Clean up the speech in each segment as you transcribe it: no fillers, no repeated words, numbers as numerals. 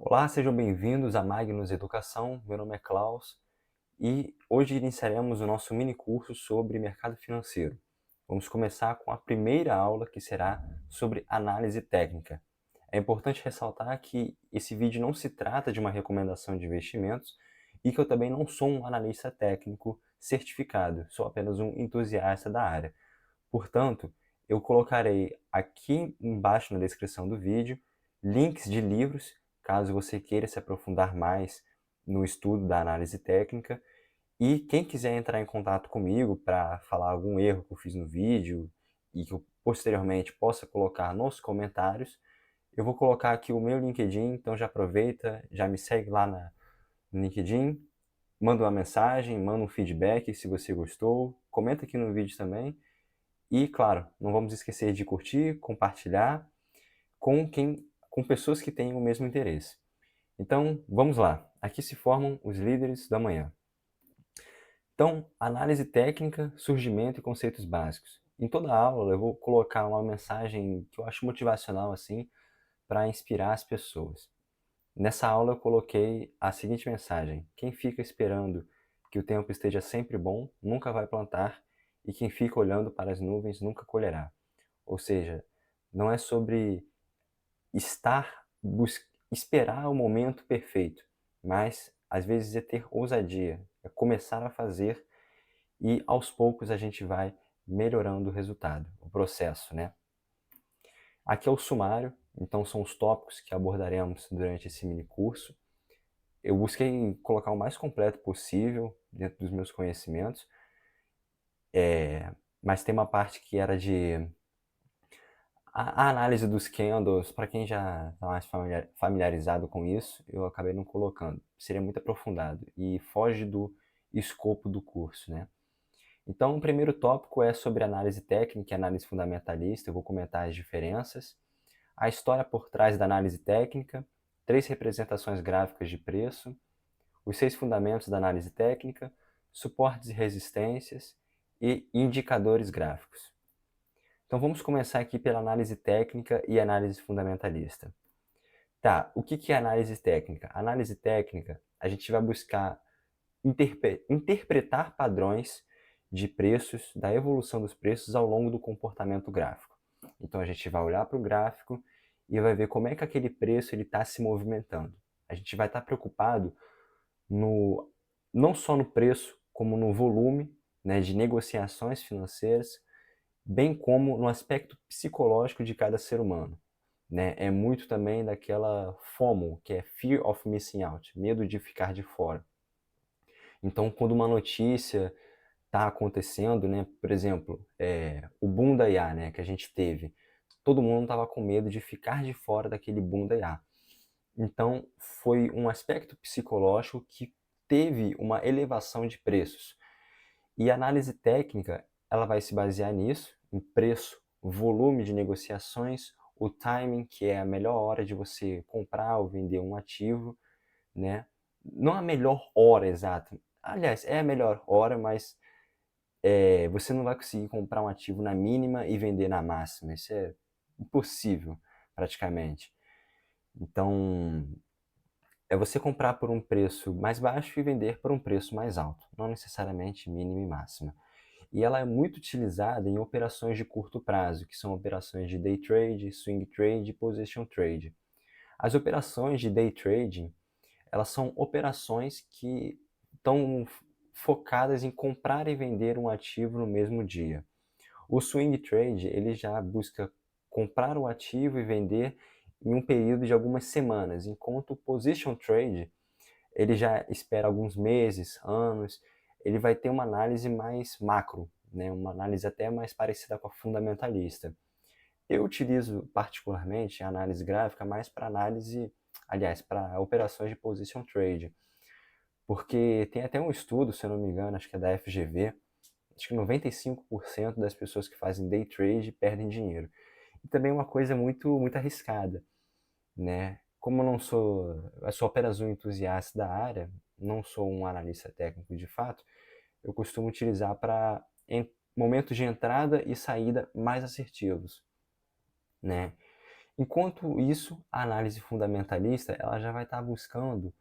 Olá, sejam bem-vindos a Magnus Educação. Meu nome é Klaus e hoje iniciaremos o nosso mini curso sobre mercado financeiro. Vamos começar com a primeira aula, que será sobre análise técnica. É importante ressaltar que esse vídeo não se trata de uma recomendação de investimentos e que eu também não sou um analista técnico certificado, sou apenas um entusiasta da área. Portanto, eu colocarei aqui embaixo na descrição do vídeo links de livros, caso você queira se aprofundar mais no estudo da análise técnica. E quem quiser entrar em contato comigo para falar algum erro que eu fiz no vídeo e que eu posteriormente possa colocar nos comentários, eu vou colocar aqui o meu LinkedIn, então já aproveita, já me segue lá no LinkedIn, manda uma mensagem, manda um feedback se você gostou, comenta aqui no vídeo também. E, claro, não vamos esquecer de curtir, compartilhar com pessoas que têm o mesmo interesse. Então, vamos lá. Aqui se formam os líderes da manhã. Então, análise técnica, surgimento e conceitos básicos. Em toda aula eu vou colocar uma mensagem que eu acho motivacional assim, para inspirar as pessoas. Nessa aula eu coloquei a seguinte mensagem: quem fica esperando que o tempo esteja sempre bom, nunca vai plantar, e quem fica olhando para as nuvens nunca colherá. Ou seja, não é sobre esperar o momento perfeito, mas às vezes é ter ousadia, é começar a fazer e aos poucos a gente vai melhorando o resultado, o processo, né? Aqui é o sumário, então são os tópicos que abordaremos durante esse mini curso. Eu busquei colocar o mais completo possível dentro dos meus conhecimentos, mas tem uma parte que era de a análise dos candles. Para quem já está mais familiarizado com isso, eu acabei não colocando. Seria muito aprofundado e foge do escopo do curso, né? Então, o primeiro tópico é sobre análise técnica e análise fundamentalista. Eu vou comentar as diferenças, a história por trás da análise técnica, 3 representações gráficas de preço, os 6 fundamentos da análise técnica, suportes e resistências e indicadores gráficos. Então vamos começar aqui pela análise técnica e análise fundamentalista. Tá, o que é análise técnica? Análise técnica, a gente vai buscar interpretar padrões de preços, da evolução dos preços ao longo do comportamento gráfico. Então a gente vai olhar para o gráfico e vai ver como é que aquele preço está se movimentando. A gente vai estar preocupado no, não só no preço, como no volume, né, de negociações financeiras, bem como no aspecto psicológico de cada ser humano. Né? É muito também daquela FOMO, que é Fear of Missing Out, medo de ficar de fora. Então, quando uma notícia está acontecendo, né, por exemplo, o boom da IA, né, que a gente teve, todo mundo estava com medo de ficar de fora daquele boom da IA. Então, foi um aspecto psicológico que teve uma elevação de preços. E a análise técnica, ela vai se basear nisso, em preço, volume de negociações, o timing, que é a melhor hora de você comprar ou vender um ativo, né? Não a melhor hora exata. Aliás, é a melhor hora, mas você não vai conseguir comprar um ativo na mínima e vender na máxima. Isso é impossível, praticamente. Então, é você comprar por um preço mais baixo e vender por um preço mais alto, não necessariamente mínima e máxima. E ela é muito utilizada em operações de curto prazo, que são operações de day trade, swing trade e position trade. As operações de day trading, elas são operações que estão focadas em comprar e vender um ativo no mesmo dia. O swing trade, ele já busca comprar o ativo e vender em um período de algumas semanas, enquanto o position trade, ele já espera alguns meses, anos, ele vai ter uma análise mais macro, né? Uma análise até mais parecida com a fundamentalista. Eu utilizo particularmente a análise gráfica mais para análise, aliás, para operações de position trade, porque tem até um estudo, se eu não me engano, acho que é da FGV, acho que 95% das pessoas que fazem day trade perdem dinheiro. E também é uma coisa muito arriscada, né? Como eu sou apenas um entusiasta da área, não sou um analista técnico de fato, eu costumo utilizar para momentos de entrada e saída mais assertivos, né? Enquanto isso, a análise fundamentalista ela já vai estar buscando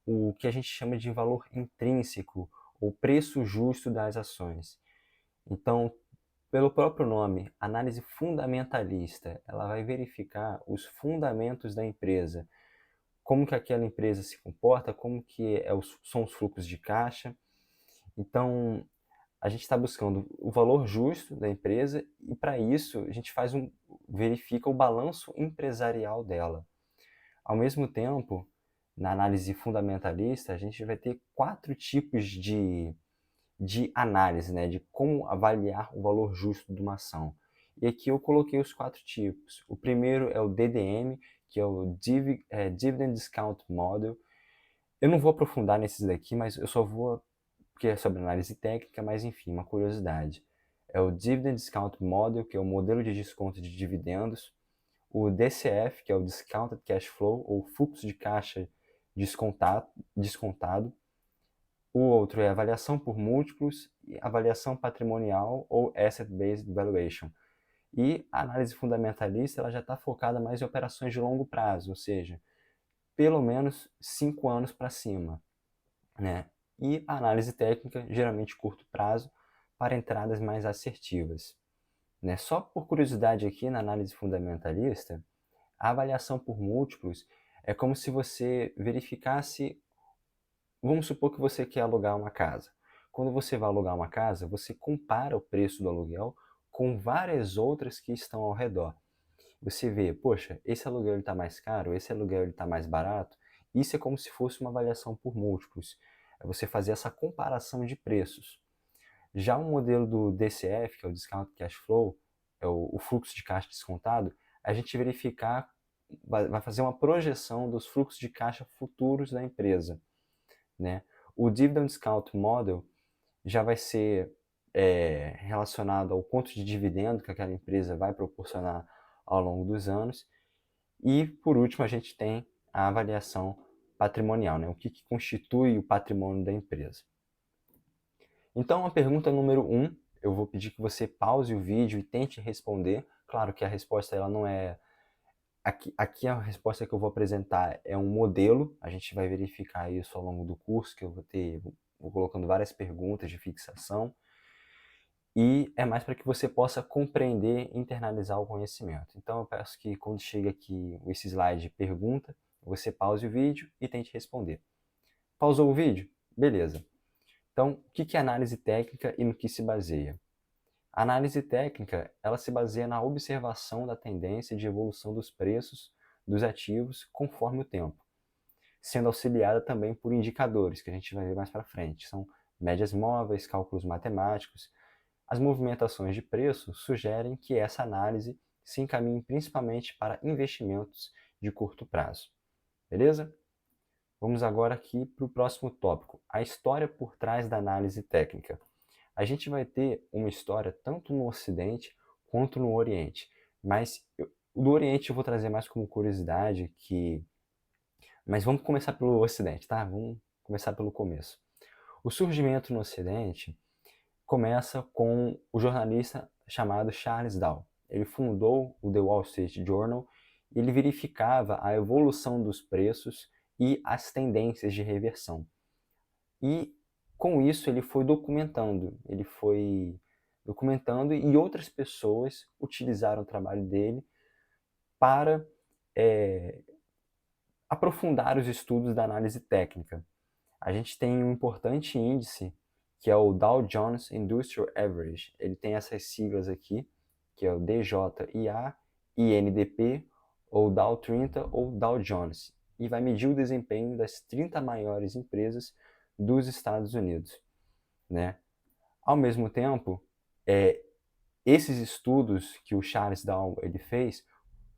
o que a gente chama de valor intrínseco, ou preço justo das ações. Então, pelo próprio nome, análise fundamentalista, ela vai verificar os fundamentos da empresa, como que aquela empresa se comporta, como que são os fluxos de caixa. Então, a gente está buscando o valor justo da empresa e, para isso, a gente verifica o balanço empresarial dela. Ao mesmo tempo, na análise fundamentalista, a gente vai ter 4 tipos de análise, né, de como avaliar o valor justo de uma ação. E aqui eu coloquei os 4 tipos. O primeiro é o DDM, que é o Dividend Discount Model. Eu não vou aprofundar nesses daqui, mas eu só vou, porque é sobre análise técnica, mas enfim, uma curiosidade. É o Dividend Discount Model, que é o modelo de desconto de dividendos. O DCF, que é o Discounted Cash Flow, ou fluxo de caixa descontado. O outro é avaliação por múltiplos e avaliação patrimonial ou Asset-Based Valuation. E a análise fundamentalista ela já está focada mais em operações de longo prazo, ou seja, pelo menos 5 anos para cima, né? E a análise técnica, geralmente curto prazo, para entradas mais assertivas. Né? Só por curiosidade aqui, na análise fundamentalista, a avaliação por múltiplos é como se você verificasse. Vamos supor que você quer alugar uma casa. Quando você vai alugar uma casa, você compara o preço do aluguel com várias outras que estão ao redor. Você vê, poxa, esse aluguel está mais caro, esse aluguel está mais barato. Isso é como se fosse uma avaliação por múltiplos. É você fazer essa comparação de preços. Já o modelo do DCF, que é o Discount Cash Flow, é o fluxo de caixa descontado, a gente vai fazer uma projeção dos fluxos de caixa futuros da empresa. Né? O Dividend Discount Model já vai ser relacionado ao quanto de dividendo que aquela empresa vai proporcionar ao longo dos anos. E, por último, a gente tem a avaliação patrimonial, né? O que constitui o patrimônio da empresa. Então, a pergunta número 1, eu vou pedir que você pause o vídeo e tente responder. Claro que a resposta ela não é... Aqui a resposta que eu vou apresentar é um modelo, a gente vai verificar isso ao longo do curso, que eu vou colocando várias perguntas de fixação, e é mais para que você possa compreender e internalizar o conhecimento. Então eu peço que quando chega aqui esse slide de pergunta, você pause o vídeo e tente responder. Pausou o vídeo? Beleza. Então, o que é análise técnica e no que se baseia? A análise técnica, ela se baseia na observação da tendência de evolução dos preços dos ativos conforme o tempo, sendo auxiliada também por indicadores, que a gente vai ver mais para frente. São médias móveis, cálculos matemáticos. As movimentações de preço sugerem que essa análise se encaminhe principalmente para investimentos de curto prazo. Beleza? Vamos agora aqui para o próximo tópico, a história por trás da análise técnica. A gente vai ter uma história tanto no Ocidente quanto no Oriente. Mas do Oriente eu vou trazer mais como curiosidade Mas vamos começar pelo Ocidente, tá? Vamos começar pelo começo. O surgimento no Ocidente começa com o jornalista chamado Charles Dow. Ele fundou o The Wall Street Journal e ele verificava a evolução dos preços e as tendências de reversão. E com isso ele foi documentando e outras pessoas utilizaram o trabalho dele para aprofundar os estudos da análise técnica. A gente tem um importante índice que é o Dow Jones Industrial Average. Ele tem essas siglas aqui, que é o DJIA, INDP, ou Dow 30 ou Dow Jones, e vai medir o desempenho das 30 maiores empresas dos Estados Unidos. Né? Ao mesmo tempo, esses estudos que o Charles Dow ele fez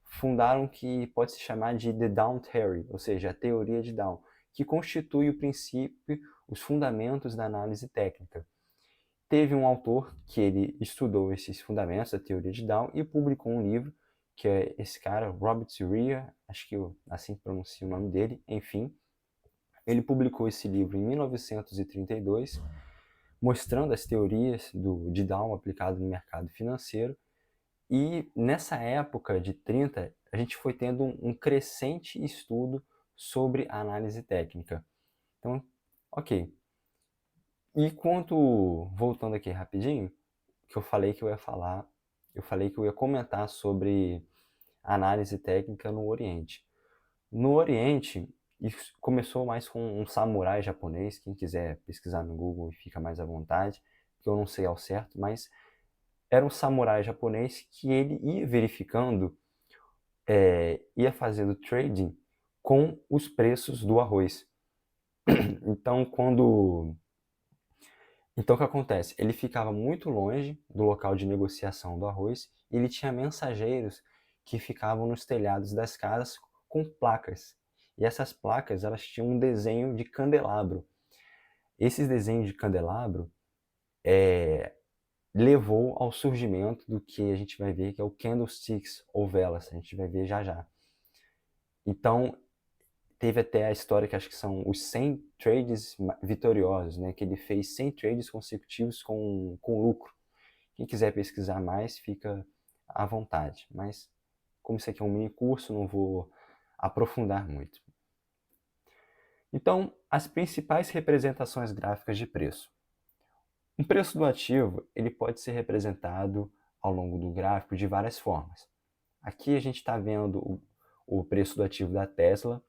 fundaram o que pode se chamar de The Dow Theory, ou seja, a teoria de Dow, que constitui o princípio, os fundamentos da análise técnica. Teve um autor que ele estudou esses fundamentos da teoria de Dow e publicou um livro, que é esse cara, Robert Rea, acho que eu assim pronuncio o nome dele, enfim. Ele publicou esse livro em 1932, mostrando as teorias de Dow aplicado no mercado financeiro. E nessa época de 30, a gente foi tendo um crescente estudo sobre a análise técnica. Então, ok. E voltando aqui rapidinho, que eu falei que eu ia falar, eu falei que eu ia comentar sobre análise técnica no Oriente. No Oriente, isso começou mais com um samurai japonês, quem quiser pesquisar no Google fica mais à vontade, que eu não sei ao certo, mas era um samurai japonês que ele ia verificando, ia fazendo trading com os preços do arroz. Então, Então, o que acontece? Ele ficava muito longe do local de negociação do arroz e ele tinha mensageiros que ficavam nos telhados das casas com placas. E essas placas, elas tinham um desenho de candelabro. Esses desenhos de candelabro levou ao surgimento do que a gente vai ver que é o candlesticks ou velas. A gente vai ver já já. Então, teve até a história que acho que são os 100 trades vitoriosos, né? Que ele fez 100 trades consecutivos com lucro. Quem quiser pesquisar mais, fica à vontade. Mas, como isso aqui é um mini curso, não vou aprofundar muito. Então, as principais representações gráficas de preço. Um preço do ativo ele pode ser representado ao longo do gráfico de várias formas. Aqui a gente está vendo o preço do ativo da Tesla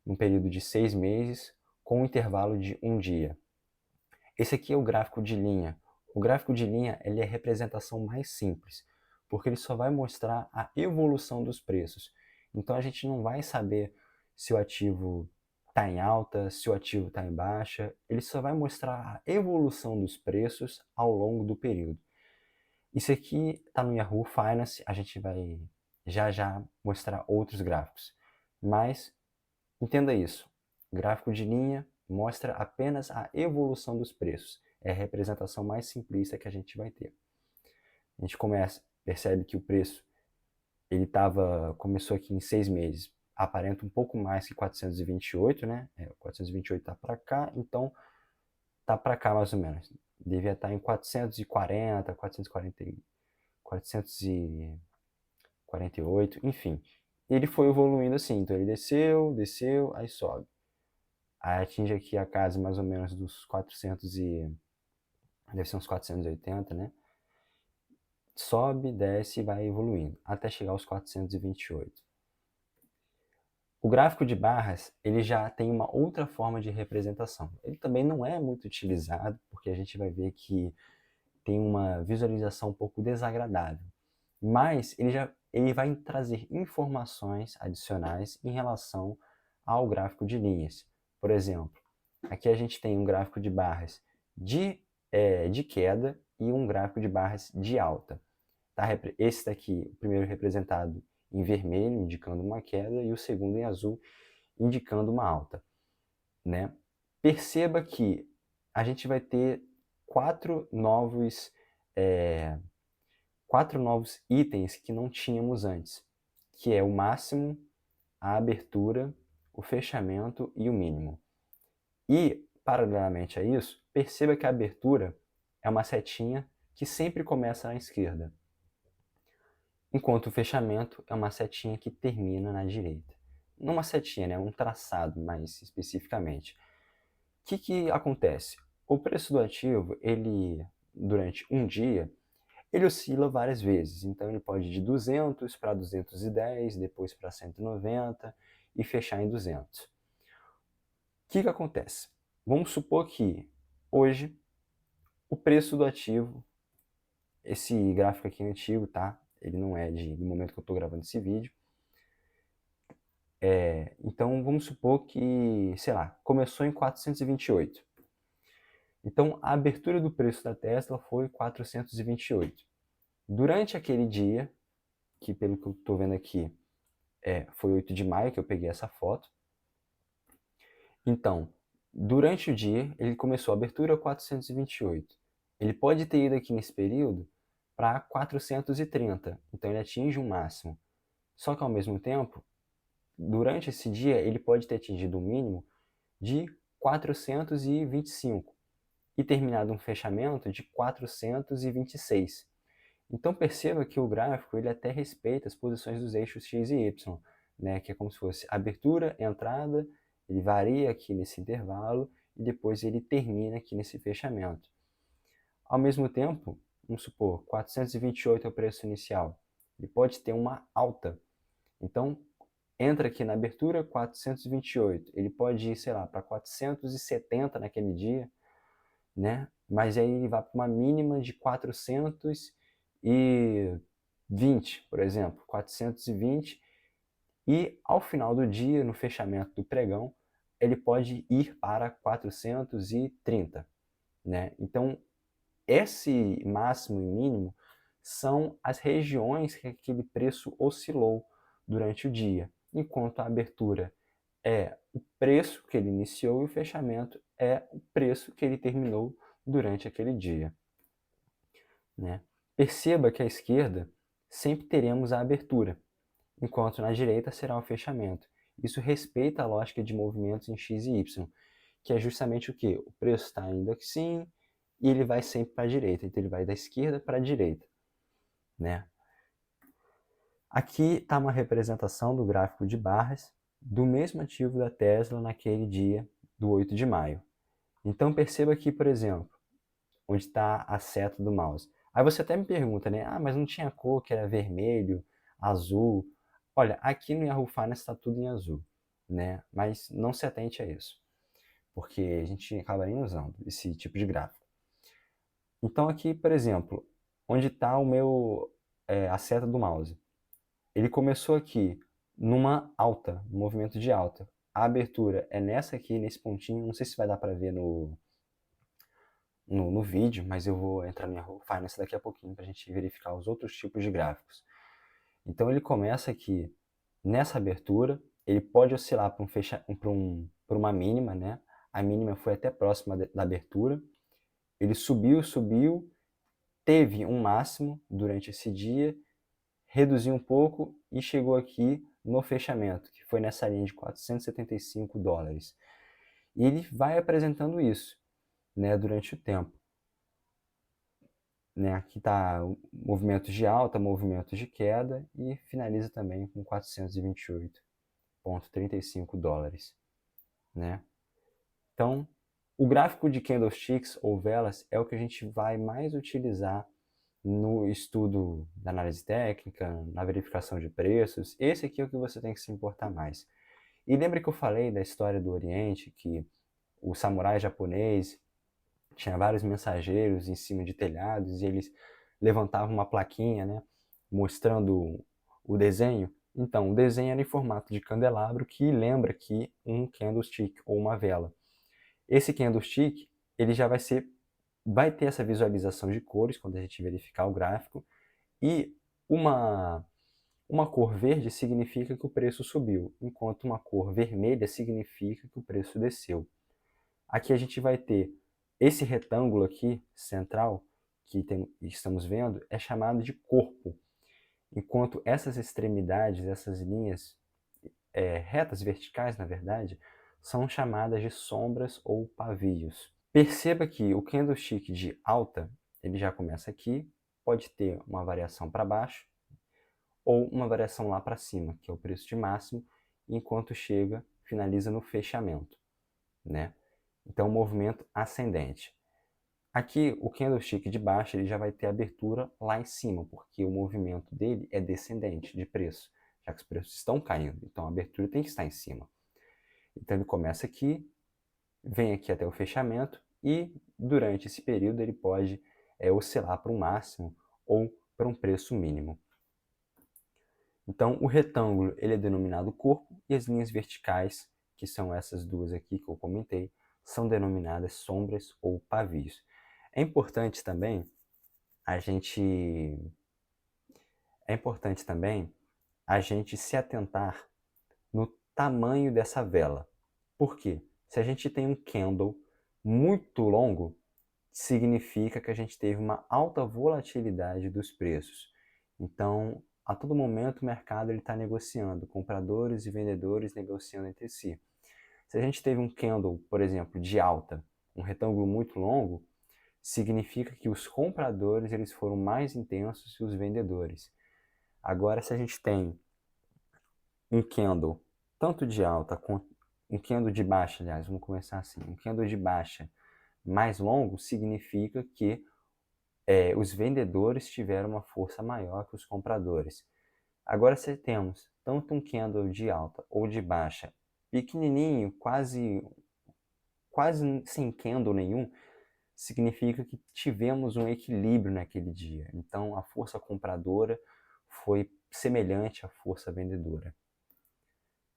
num período de 6 meses com um intervalo de um dia. Esse aqui é o gráfico de linha. O gráfico de linha ele é a representação mais simples, porque ele só vai mostrar a evolução dos preços. Então a gente não vai saber se o ativo está em alta, se o ativo está em baixa, ele só vai mostrar a evolução dos preços ao longo do período. Isso aqui está no Yahoo Finance, a gente vai já mostrar outros gráficos. Mas entenda isso, gráfico de linha mostra apenas a evolução dos preços. É a representação mais simplista que a gente vai ter. A gente percebe que o preço começou aqui em 6 meses, aparenta um pouco mais que 428, né? 428 está para cá, então está para cá mais ou menos. Devia estar em 440, 448, enfim. Ele foi evoluindo assim, então ele desceu, aí sobe. Aí atinge aqui a casa mais ou menos dos 400 deve ser uns 480, né? Sobe, desce e vai evoluindo, até chegar aos 428. O gráfico de barras, ele já tem uma outra forma de representação. Ele também não é muito utilizado, porque a gente vai ver que tem uma visualização um pouco desagradável. Mas ele vai trazer informações adicionais em relação ao gráfico de linhas. Por exemplo, aqui a gente tem um gráfico de barras de queda e um gráfico de barras de alta. Tá? Esse daqui, o primeiro representado em vermelho, indicando uma queda, e o segundo em azul, indicando uma alta. Né? Perceba que a gente vai ter quatro novos itens que não tínhamos antes, que é o máximo, a abertura, o fechamento e o mínimo. E, paralelamente a isso, perceba que a abertura é uma setinha que sempre começa na esquerda, enquanto o fechamento é uma setinha que termina na direita. Não uma setinha, né? Um traçado mais especificamente. O que acontece? O preço do ativo, ele, durante um dia, ele oscila várias vezes. Então, ele pode ir de 200 para 210, depois para 190 e fechar em 200. O que acontece? Vamos supor que hoje o preço do ativo, esse gráfico aqui é antigo, tá? Ele não é do momento que eu estou gravando esse vídeo. Então, vamos supor que, sei lá, começou em 428. Então, a abertura do preço da Tesla foi 428. Durante aquele dia, que pelo que eu estou vendo aqui, foi 8 de maio que eu peguei essa foto. Então, durante o dia, ele começou a abertura 428. Ele pode ter ido aqui nesse período para 430, então ele atinge um máximo. Só que ao mesmo tempo, durante esse dia, ele pode ter atingido um mínimo de 425 e terminado um fechamento de 426. Então perceba que o gráfico ele até respeita as posições dos eixos x e y, né? Que é como se fosse abertura, entrada, ele varia aqui nesse intervalo e depois ele termina aqui nesse fechamento. Ao mesmo tempo, vamos supor, 428 é o preço inicial, ele pode ter uma alta. Então, entra aqui na abertura 428, ele pode ir, sei lá, para 470 naquele dia, né? Mas aí ele vai para uma mínima de 420, por exemplo, 420, e ao final do dia, no fechamento do pregão, ele pode ir para 430, né? Então, esse máximo e mínimo são as regiões que aquele preço oscilou durante o dia, enquanto a abertura é o preço que ele iniciou e o fechamento é o preço que ele terminou durante aquele dia, né? Perceba que à esquerda sempre teremos a abertura, enquanto na direita será o fechamento. Isso respeita a lógica de movimentos em x e y, que é justamente o que? O preço está indo assim e ele vai sempre para a direita, então ele vai da esquerda para a direita, né? Aqui está uma representação do gráfico de barras do mesmo ativo da Tesla naquele dia do 8 de maio. Então perceba aqui, por exemplo, onde está a seta do mouse. Aí você até me pergunta, né? Ah, mas não tinha cor, que era vermelho, azul. Olha, aqui no Yahoo Finance está tudo em azul, né? Mas não se atente a isso, porque a gente acaba nem usando esse tipo de gráfico. Então aqui, por exemplo, onde está a seta do mouse. Ele começou aqui numa alta, no movimento de alta. A abertura é nessa aqui, nesse pontinho. Não sei se vai dar para ver no vídeo, mas eu vou entrar no Yahoo Finance daqui a pouquinho para a gente verificar os outros tipos de gráficos. Então ele começa aqui nessa abertura, ele pode oscilar para uma mínima, né? A mínima foi até próxima da abertura. Ele subiu, subiu, teve um máximo durante esse dia, reduziu um pouco e chegou aqui no fechamento, que foi nessa linha de 475 dólares. E ele vai apresentando isso, né, durante o tempo. Né, aqui está movimentos de alta, movimentos de queda e finaliza também com 428,35 dólares. Né? Então, o gráfico de candlesticks ou velas é o que a gente vai mais utilizar no estudo da análise técnica, na verificação de preços. Esse aqui é o que você tem que se importar mais. E lembra que eu falei da história do Oriente, que o samurai japonês tinha vários mensageiros em cima de telhados e eles levantavam uma plaquinha, né, mostrando o desenho? Então, o desenho era em formato de candelabro que lembra aqui um candlestick ou uma vela. Esse candlestick, ele já vai ter essa visualização de cores quando a gente verificar o gráfico, e uma cor verde significa que o preço subiu, enquanto uma cor vermelha significa que o preço desceu. Aqui a gente vai ter esse retângulo aqui, central, que estamos vendo, é chamado de corpo, enquanto essas extremidades, essas linhas retas, verticais, na verdade, são chamadas de sombras ou pavios. Perceba que o candlestick de alta, ele já começa aqui, pode ter uma variação para baixo ou uma variação lá para cima, que é o preço de máximo, enquanto finaliza no fechamento, né? Então, movimento ascendente. Aqui, o candlestick de baixo ele já vai ter abertura lá em cima, porque o movimento dele é descendente de preço, já que os preços estão caindo. Então, a abertura tem que estar em cima. Então, ele começa aqui, vem aqui até o fechamento e, durante esse período, ele pode oscilar para um máximo ou para um preço mínimo. Então, o retângulo ele é denominado corpo e as linhas verticais, que são essas duas aqui que eu comentei, são denominadas sombras ou pavios. É importante também a gente se atentar no tamanho dessa vela. Por quê? Se a gente tem um candle muito longo, significa que a gente teve uma alta volatilidade dos preços. Então, a todo momento o mercado está negociando, compradores e vendedores negociando entre si. Se a gente teve um candle, por exemplo, de alta, um retângulo muito longo, significa que os compradores eles foram mais intensos que os vendedores. Agora, se a gente tem um candle tanto de alta quanto um candle de baixa, aliás, vamos começar assim, um candle de baixa mais longo significa que os vendedores tiveram uma força maior que os compradores. Agora, se temos tanto um candle de alta ou de baixa pequenininho, quase sem candle nenhum, significa que tivemos um equilíbrio naquele dia. Então, a força compradora foi semelhante à força vendedora.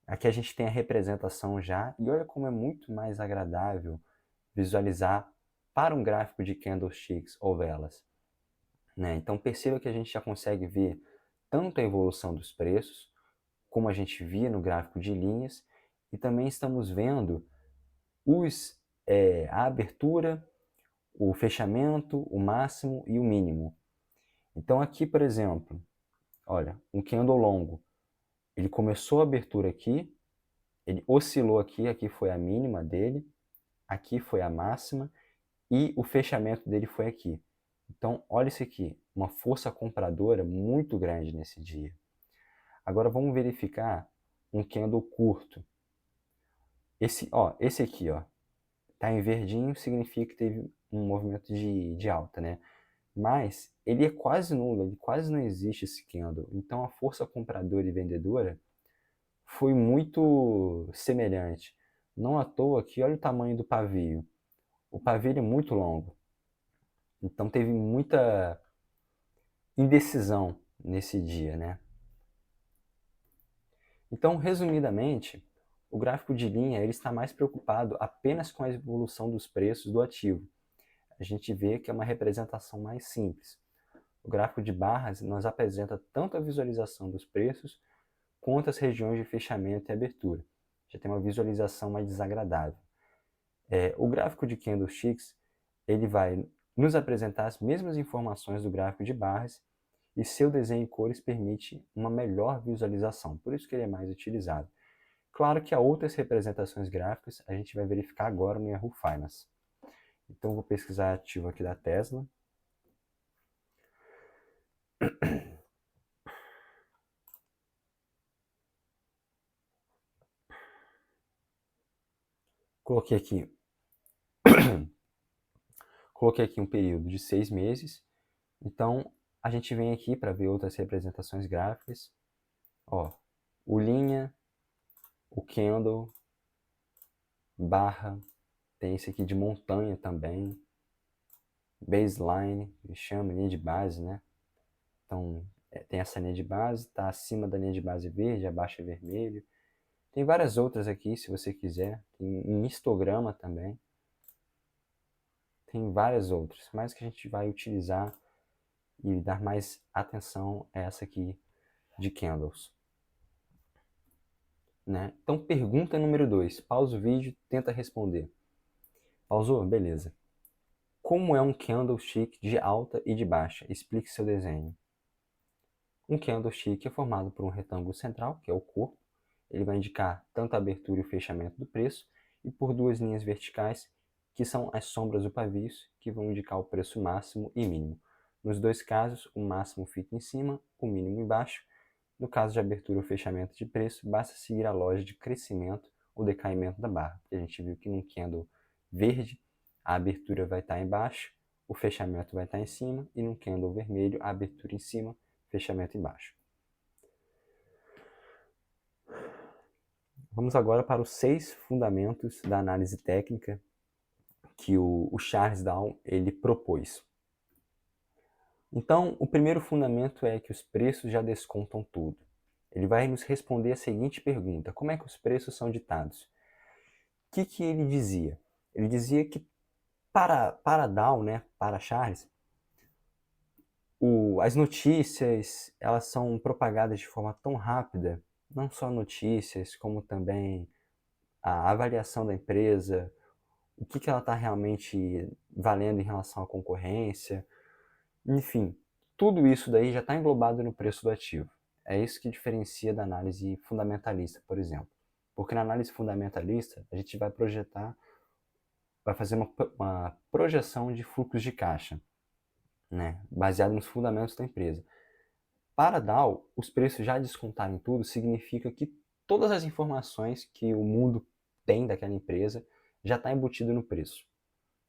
Aqui a gente tem a representação já, e olha como é muito mais agradável visualizar para um gráfico de candlesticks ou velas, né? Então perceba que a gente já consegue ver tanto a evolução dos preços, como a gente via no gráfico de linhas, e também estamos vendo a abertura, o fechamento, o máximo e o mínimo. Então aqui, por exemplo, olha, um candle longo, ele começou a abertura aqui, ele oscilou aqui, aqui foi a mínima dele, aqui foi a máxima e o fechamento dele foi aqui. Então, olha isso aqui, uma força compradora muito grande nesse dia. Agora vamos verificar um candle curto. Esse aqui, ó, tá em verdinho, significa que teve um movimento de alta, né? Mas ele é quase nulo, ele quase não existe esse candle. Então a força compradora e vendedora foi muito semelhante. Não à toa aqui, olha o tamanho do pavio. O pavio é muito longo. Então teve muita indecisão nesse dia, né? Então, resumidamente, o gráfico de linha ele está mais preocupado apenas com a evolução dos preços do ativo. A gente vê que é uma representação mais simples. O gráfico de barras nos apresenta tanto a visualização dos preços quanto as regiões de fechamento e abertura. Já tem uma visualização mais desagradável. O gráfico de candlesticks ele vai nos apresentar as mesmas informações do gráfico de barras e seu desenho em cores permite uma melhor visualização, por isso que ele é mais utilizado. Claro que há outras representações gráficas, a gente vai verificar agora no Yahoo Finance. Então, vou pesquisar ativo aqui da Tesla. Coloquei aqui um período de 6 meses. Então, a gente vem aqui para ver outras representações gráficas. Ó, o linha, o candle, barra, tem esse aqui de montanha também, baseline, que chama linha de base, né? Então, tem essa linha de base, está acima da linha de base verde, abaixo é vermelho. Tem várias outras aqui, se você quiser. Tem um histograma também. Tem várias outras, mas que a gente vai utilizar e dar mais atenção a essa aqui de candles. Né? Então, pergunta número 2. Pausa o vídeo e tenta responder. Pausou? Beleza. Como é um candlestick de alta e de baixa? Explique seu desenho. Um candlestick é formado por um retângulo central, que é o corpo. Ele vai indicar tanto a abertura e o fechamento do preço, e por duas linhas verticais, que são as sombras do pavio, que vão indicar o preço máximo e mínimo. Nos dois casos, o máximo fica em cima, o mínimo embaixo. No caso de abertura ou fechamento de preço, basta seguir a lógica de crescimento ou decaimento da barra. A gente viu que no candle verde, a abertura vai estar embaixo, o fechamento vai estar em cima, e no candle vermelho, a abertura em cima, fechamento embaixo. Vamos agora para os 6 fundamentos da análise técnica que o Charles Down ele propôs. Então, o primeiro fundamento é que os preços já descontam tudo. Ele vai nos responder a seguinte pergunta: como é que os preços são ditados? O que ele dizia? Ele dizia que para Down, né, para Charles, as notícias elas são propagadas de forma tão rápida, não só notícias, como também a avaliação da empresa, o que ela está realmente valendo em relação à concorrência, enfim, tudo isso daí já está englobado no preço do ativo. É isso que diferencia da análise fundamentalista, por exemplo. Porque na análise fundamentalista, a gente vai projetar vai fazer uma projeção de fluxos de caixa, né, baseado nos fundamentos da empresa. Para a DAO, os preços já descontarem tudo significa que todas as informações que o mundo tem daquela empresa já está embutido no preço,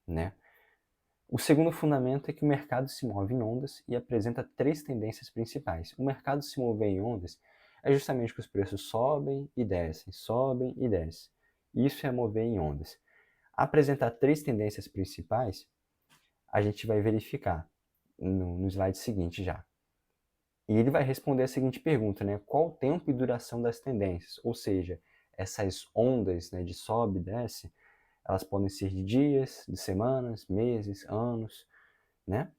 né? O segundo fundamento é que o mercado se move em ondas e apresenta três tendências principais. O mercado se mover em ondas é justamente que os preços sobem e descem, sobem e descem. Isso é mover em ondas. Apresentar três tendências principais, a gente vai verificar no slide seguinte já. E ele vai responder a seguinte pergunta, né? Qual o tempo e duração das tendências? Ou seja, essas ondas, né, de sobe e desce, elas podem ser de dias, de semanas, meses, anos, né?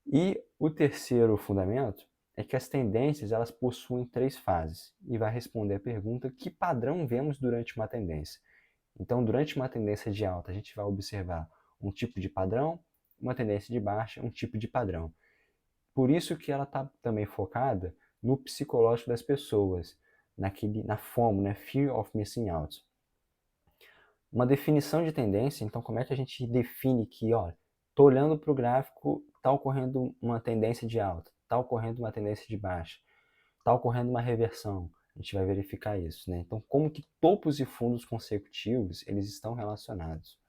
E o terceiro fundamento é que as tendências elas possuem três fases e vai responder a pergunta que padrão vemos durante uma tendência. Então, durante uma tendência de alta, a gente vai observar um tipo de padrão, uma tendência de baixa, um tipo de padrão. Por isso que ela está também focada no psicológico das pessoas, na FOMO, né? Fear of Missing Out. Uma definição de tendência, então como é que a gente define que, ó, tô olhando para o gráfico, está ocorrendo uma tendência de alta, está ocorrendo uma tendência de baixa, está ocorrendo uma reversão. A gente vai verificar isso, né? Então, como que topos e fundos consecutivos, eles estão relacionados.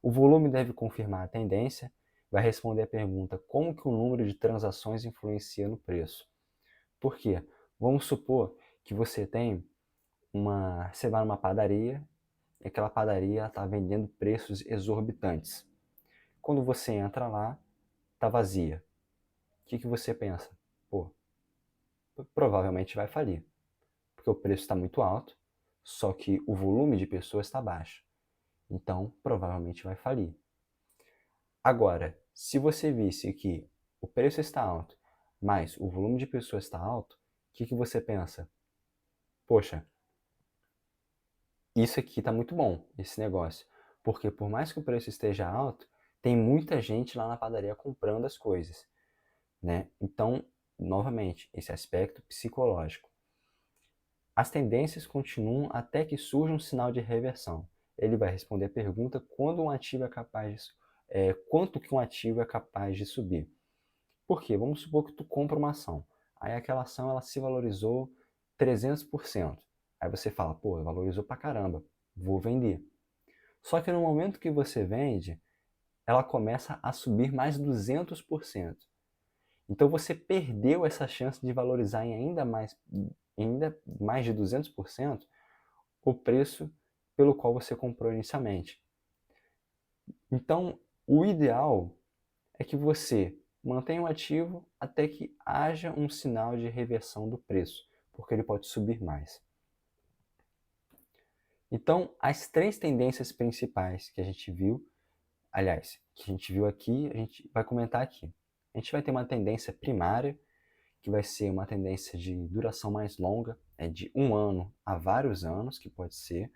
O volume deve confirmar a tendência, vai responder a pergunta como que o número de transações influencia no preço. Por quê? Vamos supor que você você vai numa padaria e aquela padaria está vendendo preços exorbitantes. Quando você entra lá, está vazia. O que você pensa? Pô, provavelmente vai falir, porque o preço está muito alto, só que o volume de pessoas está baixo. Então, provavelmente vai falir. Agora, se você visse que o preço está alto, mas o volume de pessoas está alto, o que você pensa? Poxa, isso aqui está muito bom, esse negócio. Porque por mais que o preço esteja alto, tem muita gente lá na padaria comprando as coisas, né? Então, novamente, esse aspecto psicológico. As tendências continuam até que surja um sinal de reversão. Ele vai responder a pergunta quando um ativo quanto que um ativo é capaz de subir. Por quê? Vamos supor que tu compra uma ação. Aí aquela ação ela se valorizou 300%. Aí você fala, pô, valorizou pra caramba, vou vender. Só que no momento que você vende, ela começa a subir mais 200%. Então você perdeu essa chance de valorizar em ainda mais de 200% o preço pelo qual você comprou inicialmente. Então, o ideal é que você mantenha o ativo até que haja um sinal de reversão do preço, porque ele pode subir mais. Então, as três tendências principais que a gente viu, aliás, que a gente viu aqui, a gente vai comentar aqui. A gente vai ter uma tendência primária, que vai ser uma tendência de duração mais longa, de 1 ano a vários anos, que pode ser.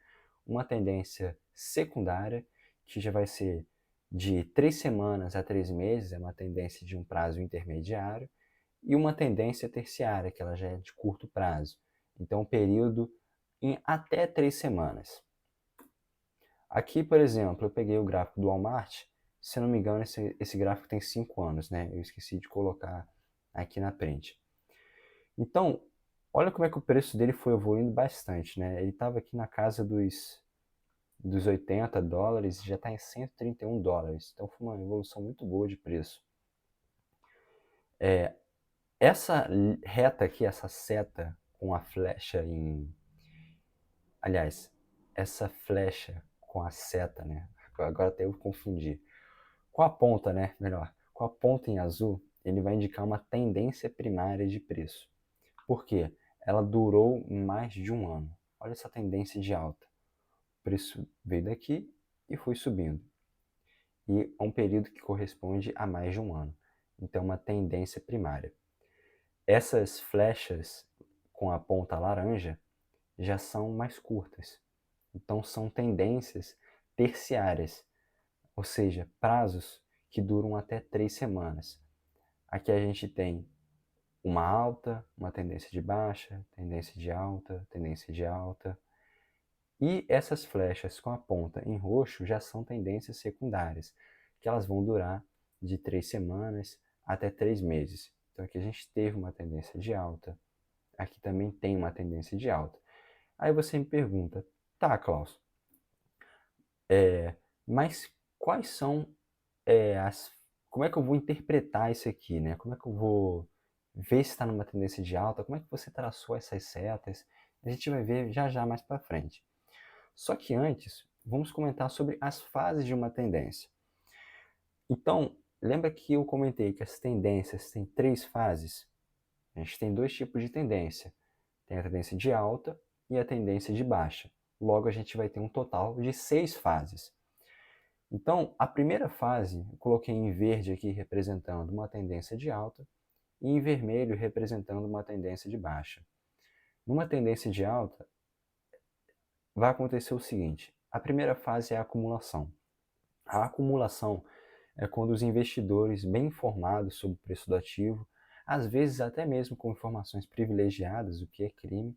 Uma tendência secundária, que já vai ser de 3 semanas a 3 meses, é uma tendência de um prazo intermediário. E uma tendência terciária, que ela já é de curto prazo. Então, um período em até 3 semanas. Aqui, por exemplo, eu peguei o gráfico do Walmart. Se não me engano, esse gráfico tem 5 anos, né? Eu esqueci de colocar aqui na frente. Então, olha como é que o preço dele foi evoluindo bastante, né? Ele estava aqui na casa dos $80 e já está em $131. Então, foi uma evolução muito boa de preço. Essa reta aqui, essa seta com a flecha Aliás, essa flecha com a seta, né? Agora até eu confundi. Com a ponta, né? Melhor. Com a ponta em azul, ele vai indicar uma tendência primária de preço. Por quê? Ela durou mais de 1 ano. Olha essa tendência de alta. O preço veio daqui e foi subindo. E é um período que corresponde a mais de 1 ano. Então, uma tendência primária. Essas flechas com a ponta laranja já são mais curtas. Então, são tendências terciárias, ou seja, prazos que duram até 3 semanas. Aqui a gente tem uma alta, uma tendência de baixa, tendência de alta, tendência de alta. E essas flechas com a ponta em roxo já são tendências secundárias, que elas vão durar de 3 semanas até 3 meses. Então aqui a gente teve uma tendência de alta, aqui também tem uma tendência de alta. Aí você me pergunta, tá, Klaus, mas quais são como é que eu vou interpretar isso aqui, né? Como é que eu vou ver se está numa tendência de alta? Como é que você traçou essas setas? A gente vai ver já já mais para frente. Só que antes, vamos comentar sobre as fases de uma tendência. Então, lembra que eu comentei que as tendências têm 3 fases? A gente tem 2 tipos de tendência. Tem a tendência de alta e a tendência de baixa. Logo, a gente vai ter um total de 6 fases. Então, a primeira fase, eu coloquei em verde aqui representando uma tendência de alta e em vermelho representando uma tendência de baixa. Numa tendência de alta, vai acontecer o seguinte: a primeira fase é a acumulação. A acumulação é quando os investidores bem informados sobre o preço do ativo, às vezes até mesmo com informações privilegiadas, o que é crime,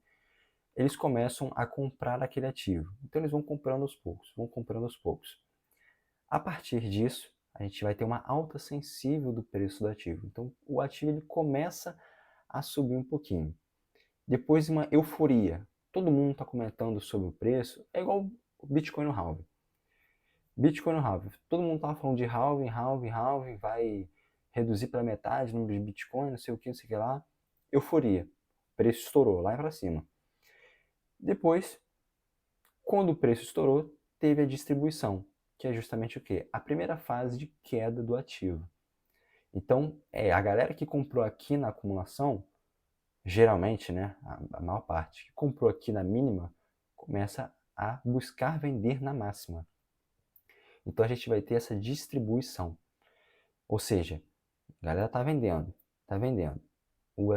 eles começam a comprar aquele ativo. Então eles vão comprando aos poucos, vão comprando aos poucos. A partir disso, a gente vai ter uma alta sensível do preço do ativo. Então o ativo ele começa a subir um pouquinho. Depois uma euforia. Todo mundo está comentando sobre o preço. É igual o Bitcoin no halving. Bitcoin no halving. Todo mundo estava falando de halving, halving, halving, vai reduzir pela metade o número de Bitcoin, não sei o que, não sei o que lá. Euforia. O preço estourou lá para cima. Depois, quando o preço estourou, teve a distribuição, que é justamente o quê? A primeira fase de queda do ativo. Então, a galera que comprou aqui na acumulação, geralmente, né, a maior parte, que comprou aqui na mínima, começa a buscar vender na máxima. Então a gente vai ter essa distribuição. Ou seja, a galera está vendendo, está vendendo. O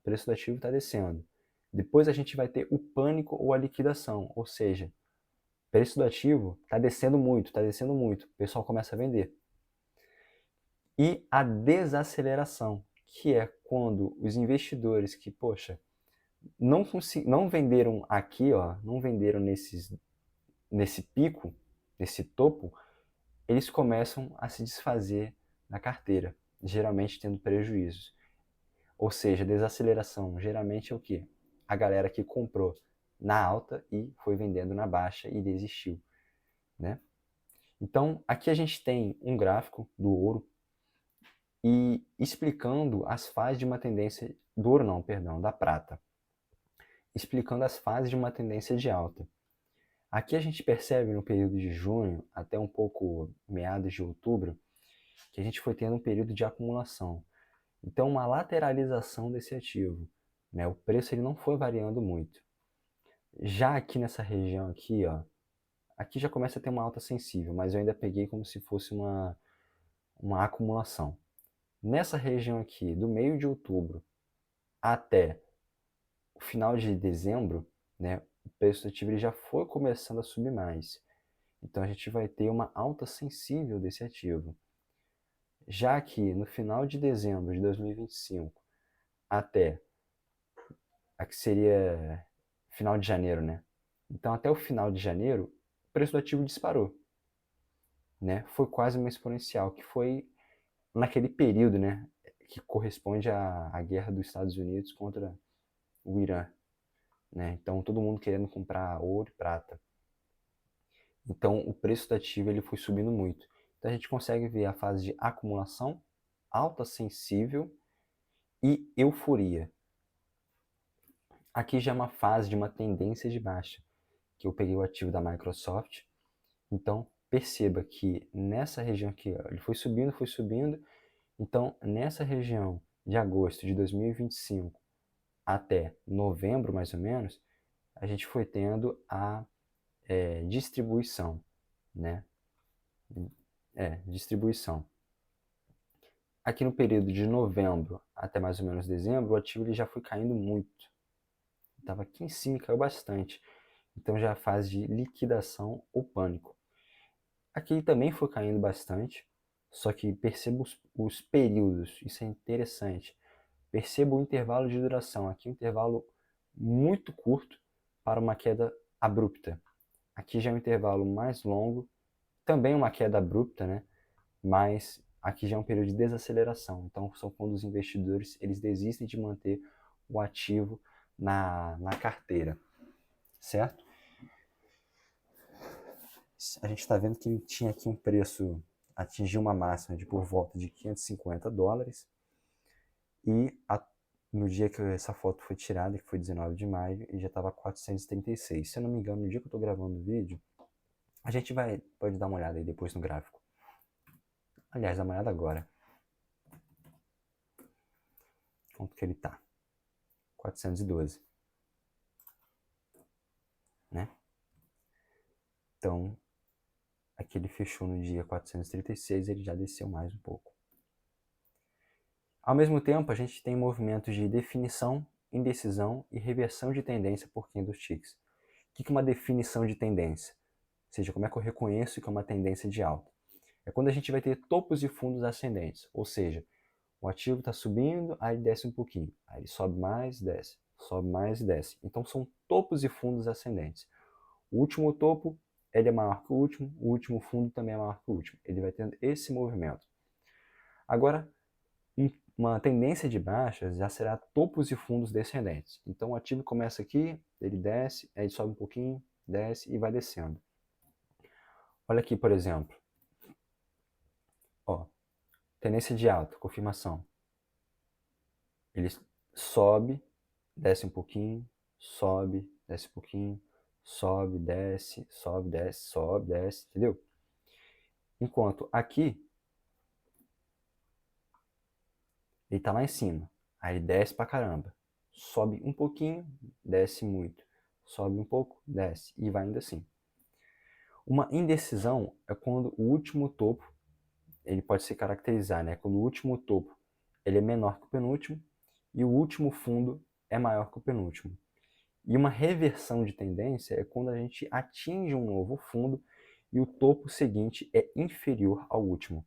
preço do ativo está descendo. Depois a gente vai ter o pânico ou a liquidação, ou seja, o preço do ativo está descendo muito, está descendo muito. O pessoal começa a vender. E a desaceleração, que é quando os investidores que, poxa, não venderam aqui, ó, não venderam nesse pico, nesse topo, eles começam a se desfazer na carteira, geralmente tendo prejuízos. Ou seja, desaceleração geralmente é o quê? A galera que comprou na alta e foi vendendo na baixa e desistiu, né? Então, aqui a gente tem um gráfico do ouro e explicando as fases de uma tendência do ouro não, perdão, da prata. Explicando as fases de uma tendência de alta. Aqui a gente percebe no período de junho até um pouco meados de outubro que a gente foi tendo um período de acumulação. Então, uma lateralização desse ativo, né? O preço ele não foi variando muito. Já aqui nessa região aqui, ó, aqui já começa a ter uma alta sensível, mas eu ainda peguei como se fosse uma acumulação. Nessa região aqui, do meio de outubro até o final de dezembro, né, o preço do ativo ele já foi começando a subir mais. Então a gente vai ter uma alta sensível desse ativo. Já que no final de dezembro de 2025 até aqui seria final de janeiro, né? Então até o final de janeiro, o preço do ativo disparou, né? Foi quase uma exponencial, que foi naquele período, né, que corresponde à guerra dos Estados Unidos contra o Irã, né? Então todo mundo querendo comprar ouro e prata. Então o preço do ativo ele foi subindo muito. Então a gente consegue ver a fase de acumulação, alta sensível e euforia. Aqui já é uma fase de uma tendência de baixa, que eu peguei o ativo da Microsoft. Então perceba que nessa região aqui, ó, ele foi subindo, foi subindo. Então nessa região de agosto de 2025 até novembro mais ou menos, a gente foi tendo a distribuição, né? Distribuição. Aqui no período de novembro até mais ou menos dezembro, o ativo ele já foi caindo muito. Estava aqui em cima e caiu bastante. Então já é a fase de liquidação ou pânico. Aqui também foi caindo bastante, só que perceba os períodos, isso é interessante. Perceba o intervalo de duração. Aqui um intervalo muito curto para uma queda abrupta. Aqui já é um intervalo mais longo, também uma queda abrupta, né? Mas aqui já é um período de desaceleração. Então, são quando os investidores eles desistem de manter o ativo na carteira, certo? A gente está vendo que ele tinha aqui um preço, atingiu uma máxima de por volta de $550, e no dia que essa foto foi tirada, que foi 19 de maio, ele já estava 436. Se eu não me engano, no dia que eu estou gravando o vídeo, a gente pode dar uma olhada aí depois no gráfico. Aliás, dá uma olhada agora. Quanto que ele está? 412. Né? Então, aqui ele fechou no dia 436, ele já desceu mais um pouco. Ao mesmo tempo, a gente tem movimentos de definição, indecisão e reversão de tendência por candlesticks. O que é uma definição de tendência? Ou seja, como é que eu reconheço que é uma tendência de alta? É quando a gente vai ter topos e fundos ascendentes, ou seja, o ativo está subindo, aí ele desce um pouquinho, aí ele sobe mais, desce, sobe mais e desce. Então são topos e fundos ascendentes. O último topo ele é maior que o último fundo também é maior que o último. Ele vai tendo esse movimento. Agora, uma tendência de baixa já será topos e fundos descendentes. Então o ativo começa aqui, ele desce, aí ele sobe um pouquinho, desce e vai descendo. Olha aqui, por exemplo. Ó, tendência de alta, confirmação. Ele sobe, desce um pouquinho, sobe, desce um pouquinho, sobe, desce, sobe, desce, entendeu? Enquanto aqui, ele tá lá em cima, aí ele desce pra caramba, sobe um pouquinho, desce muito, sobe um pouco, desce, e vai indo assim. Uma indecisão é quando o último topo, ele pode se caracterizar, né? Quando o último topo ele é menor que o penúltimo e o último fundo é maior que o penúltimo. E uma reversão de tendência é quando a gente atinge um novo fundo e o topo seguinte é inferior ao último.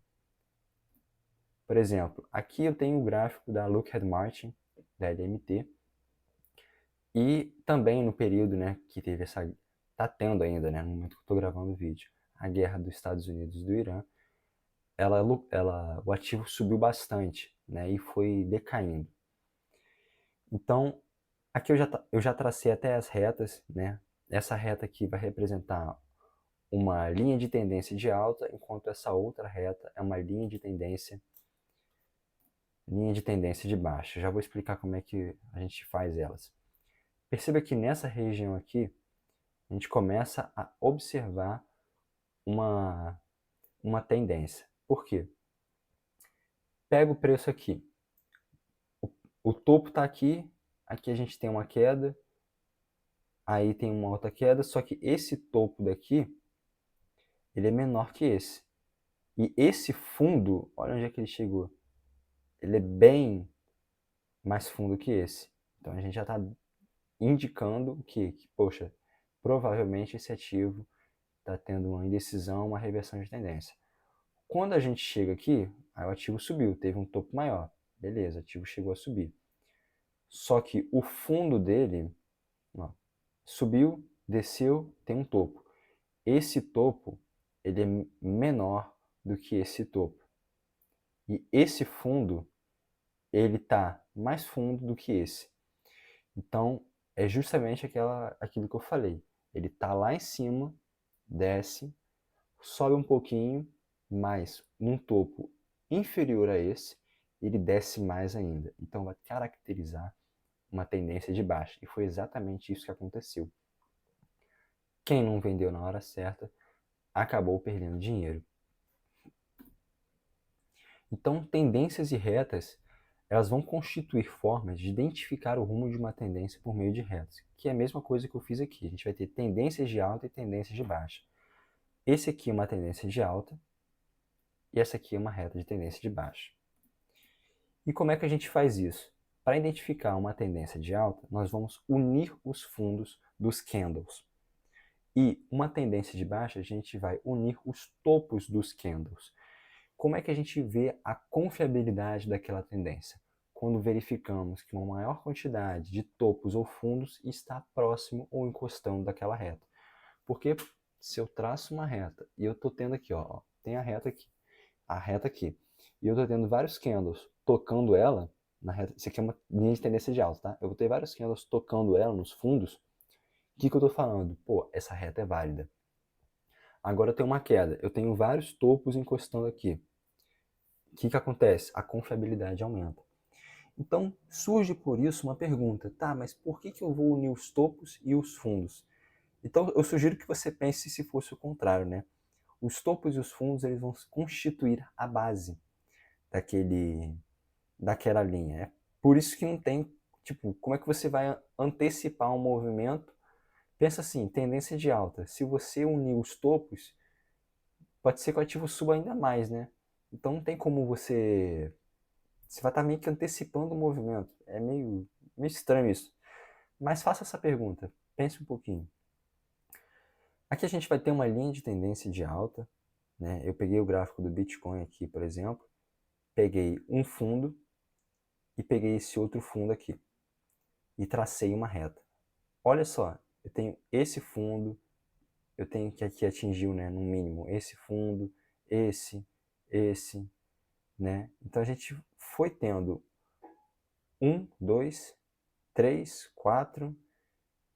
Por exemplo, aqui eu tenho o gráfico da Lockheed Martin, da LMT, e também no período, né, que teve essa... Tá tendo ainda, né, no momento que eu estou gravando o vídeo, a guerra dos Estados Unidos e do Irã, o ativo subiu bastante, né, e foi decaindo. Então, aqui eu já tracei até as retas, né? Essa reta aqui vai representar uma linha de tendência de alta, enquanto essa outra reta é uma linha de tendência de baixa. Já vou explicar como é que a gente faz elas. Perceba que nessa região aqui, a gente começa a observar uma tendência. Por quê? Pega o preço aqui. O topo está aqui, aqui a gente tem uma queda, aí tem uma outra queda, só que esse topo daqui, ele é menor que esse. E esse fundo, olha onde é que ele chegou. Ele é bem mais fundo que esse. Então a gente já está indicando que, poxa, provavelmente esse ativo está tendo uma indecisão, uma reversão de tendência. Quando a gente chega aqui, aí o ativo subiu, teve um topo maior. Beleza, o ativo chegou a subir. Só que o fundo dele, ó, subiu, desceu, tem um topo. Esse topo, ele é menor do que esse topo. E esse fundo, ele está mais fundo do que esse. Então, é justamente aquilo que eu falei. Ele está lá em cima, desce, sobe um pouquinho, mas num topo inferior a esse, ele desce mais ainda. Então, vai caracterizar uma tendência de baixa. E foi exatamente isso que aconteceu. Quem não vendeu na hora certa acabou perdendo dinheiro. Então, tendências e retas, elas vão constituir formas de identificar o rumo de uma tendência por meio de retas, que é a mesma coisa que eu fiz aqui. A gente vai ter tendências de alta e tendências de baixa. Esse aqui é uma tendência de alta e essa aqui é uma reta de tendência de baixa. E como é que a gente faz isso? Para identificar uma tendência de alta, nós vamos unir os fundos dos candles. E uma tendência de baixa, a gente vai unir os topos dos candles. Como é que a gente vê a confiabilidade daquela tendência? quando verificamos que uma maior quantidade de topos ou fundos está próximo ou encostando daquela reta. Porque se eu traço uma reta e eu estou tendo aqui, ó, tem a reta aqui, e eu estou tendo vários candles tocando ela, na reta, isso aqui é uma linha de tendência de alta, tá? Eu vou ter vários candles tocando ela nos fundos, o que eu estou falando? Pô, essa reta é válida. Agora eu tenho uma queda, eu tenho vários topos encostando aqui. O que acontece? A confiabilidade aumenta. Então, surge por isso uma pergunta, tá, mas por que eu vou unir os topos e os fundos? Então, eu sugiro que você pense se fosse o contrário, né? Os topos e os fundos, eles vão constituir a base daquela linha. É por isso que não tem, tipo, como é que você vai antecipar um movimento? Pensa assim, tendência de alta. Se você unir os topos, pode ser que o ativo suba ainda mais, né? Então, não tem como você vai estar meio que antecipando o movimento. É meio estranho isso. Mas faça essa pergunta. Pense um pouquinho. Aqui a gente vai ter uma linha de tendência de alta, né? Eu peguei o gráfico do Bitcoin aqui, por exemplo. Peguei um fundo e peguei esse outro fundo aqui. E tracei uma reta. Olha só, eu tenho esse fundo, eu tenho que aqui atingiu, né, no mínimo, esse fundo, esse, né? Então a gente foi tendo 1, 2, 3, 4,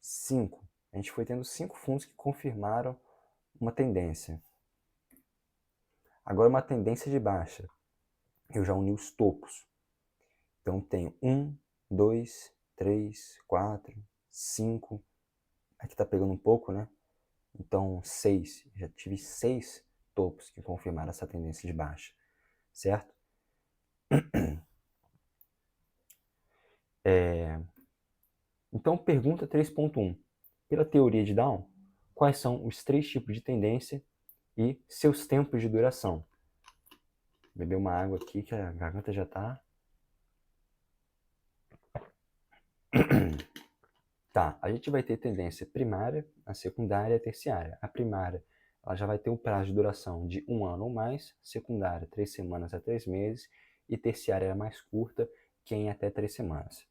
5. A gente foi tendo 5 fundos que confirmaram uma tendência. Agora uma tendência de baixa. Eu já uni os topos. Então tenho 1, 2, 3, 4, 5. Aqui está pegando um pouco, né? Então 6. Já tive 6 topos que confirmaram essa tendência de baixa. Certo? Então pergunta 3.1. Pela teoria de Down, quais são os 3 tipos de tendência e seus tempos de duração? Beber uma água aqui que a garganta já está. Tá, a gente vai ter tendência primária, a secundária e a terciária. A primária, ela já vai ter um prazo de duração de 1 ano ou mais, secundária 3 semanas a 3 meses e terciária é mais curta, que é em até 3 semanas.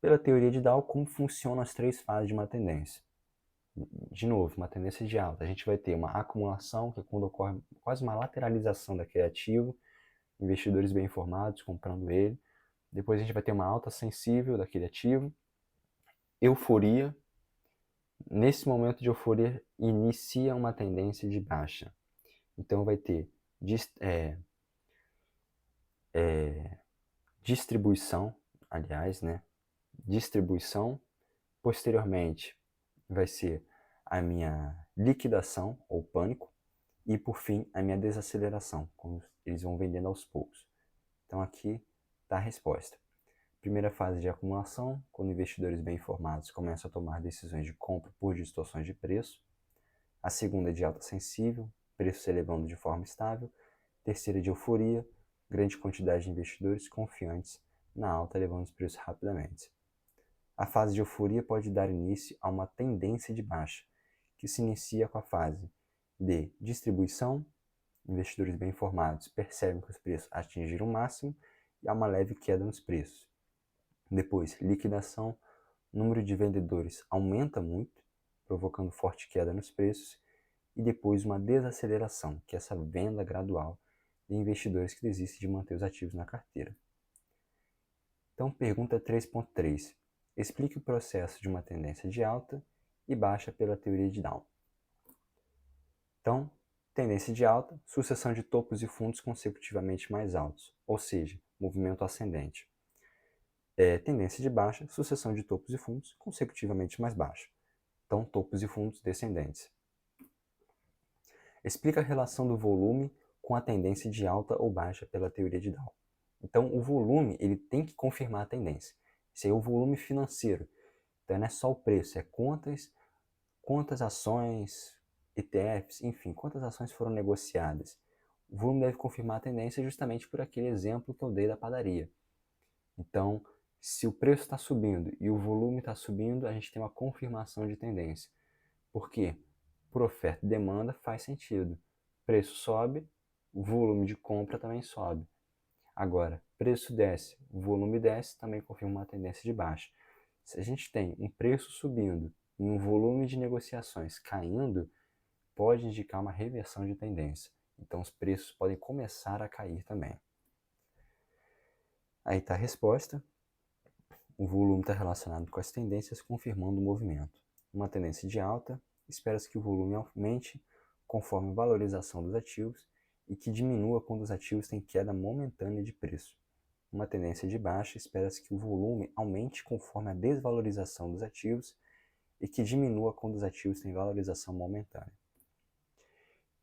Pela teoria de Dow, como funcionam as 3 fases de uma tendência? De novo, uma tendência de alta. A gente vai ter uma acumulação, que é quando ocorre quase uma lateralização daquele ativo, investidores bem informados comprando ele. Depois a gente vai ter uma alta sensível daquele ativo, euforia. Nesse momento de euforia, inicia uma tendência de baixa. Então vai ter distribuição, aliás, né? Distribuição. Posteriormente, vai ser a minha liquidação ou pânico. E por fim, a minha desaceleração, quando eles vão vendendo aos poucos. Então aqui está a resposta. Primeira fase de acumulação, quando investidores bem informados começam a tomar decisões de compra por distorções de preço. A segunda é de alta sensível, preço se elevando de forma estável. Terceira de euforia, grande quantidade de investidores confiantes na alta elevando os preços rapidamente. A fase de euforia pode dar início a uma tendência de baixa, que se inicia com a fase de distribuição, investidores bem informados percebem que os preços atingiram o máximo e há uma leve queda nos preços. Depois, liquidação, o número de vendedores aumenta muito, provocando forte queda nos preços, e depois uma desaceleração, que é essa venda gradual de investidores que desistem de manter os ativos na carteira. Então, pergunta 3.3. Explique o processo de uma tendência de alta e baixa pela teoria de Down. Então, tendência de alta, sucessão de topos e fundos consecutivamente mais altos, ou seja, movimento ascendente. Tendência de baixa, sucessão de topos e fundos consecutivamente mais baixa. Então, topos e fundos descendentes. Explica a relação do volume com a tendência de alta ou baixa pela teoria de Dow. Então, o volume ele tem que confirmar a tendência. Esse é o volume financeiro. Então, não é só o preço, é quantas ações, ETFs, enfim, quantas ações foram negociadas. O volume deve confirmar a tendência justamente por aquele exemplo que eu dei da padaria. Então, se o preço está subindo e o volume está subindo, a gente tem uma confirmação de tendência. Por quê? Por oferta e demanda faz sentido. Preço sobe, o volume de compra também sobe. Agora, preço desce, volume desce, também confirma uma tendência de baixa. Se a gente tem um preço subindo e um volume de negociações caindo, pode indicar uma reversão de tendência. Então, os preços podem começar a cair também. Aí está a resposta. O volume está relacionado com as tendências, confirmando o movimento. Uma tendência de alta, espera-se que o volume aumente conforme a valorização dos ativos e que diminua quando os ativos têm queda momentânea de preço. Uma tendência de baixa, espera-se que o volume aumente conforme a desvalorização dos ativos e que diminua quando os ativos têm valorização momentânea.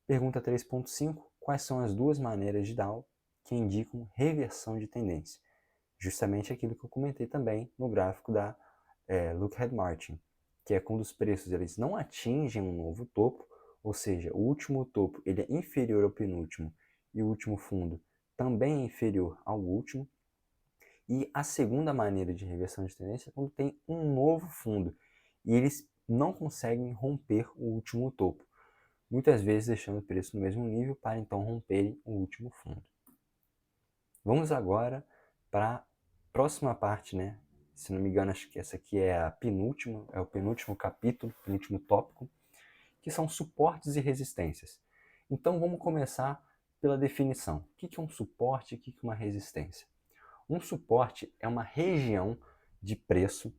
Pergunta 3.5. Quais são as duas maneiras de Dow que indicam reversão de tendência? Justamente aquilo que eu comentei também no gráfico da Lookhead Martin, que é quando os preços eles não atingem um novo topo, ou seja, o último topo ele é inferior ao penúltimo e o último fundo também é inferior ao último. E a segunda maneira de reversão de tendência é quando tem um novo fundo e eles não conseguem romper o último topo, muitas vezes deixando o preço no mesmo nível para então romperem o último fundo. Vamos agora para a próxima parte, né? Se não me engano, acho que essa aqui é a penúltima, é o penúltimo capítulo, penúltimo tópico, que são suportes e resistências. Então vamos começar pela definição. O que é um suporte e o que é uma resistência? Um suporte é uma região de preço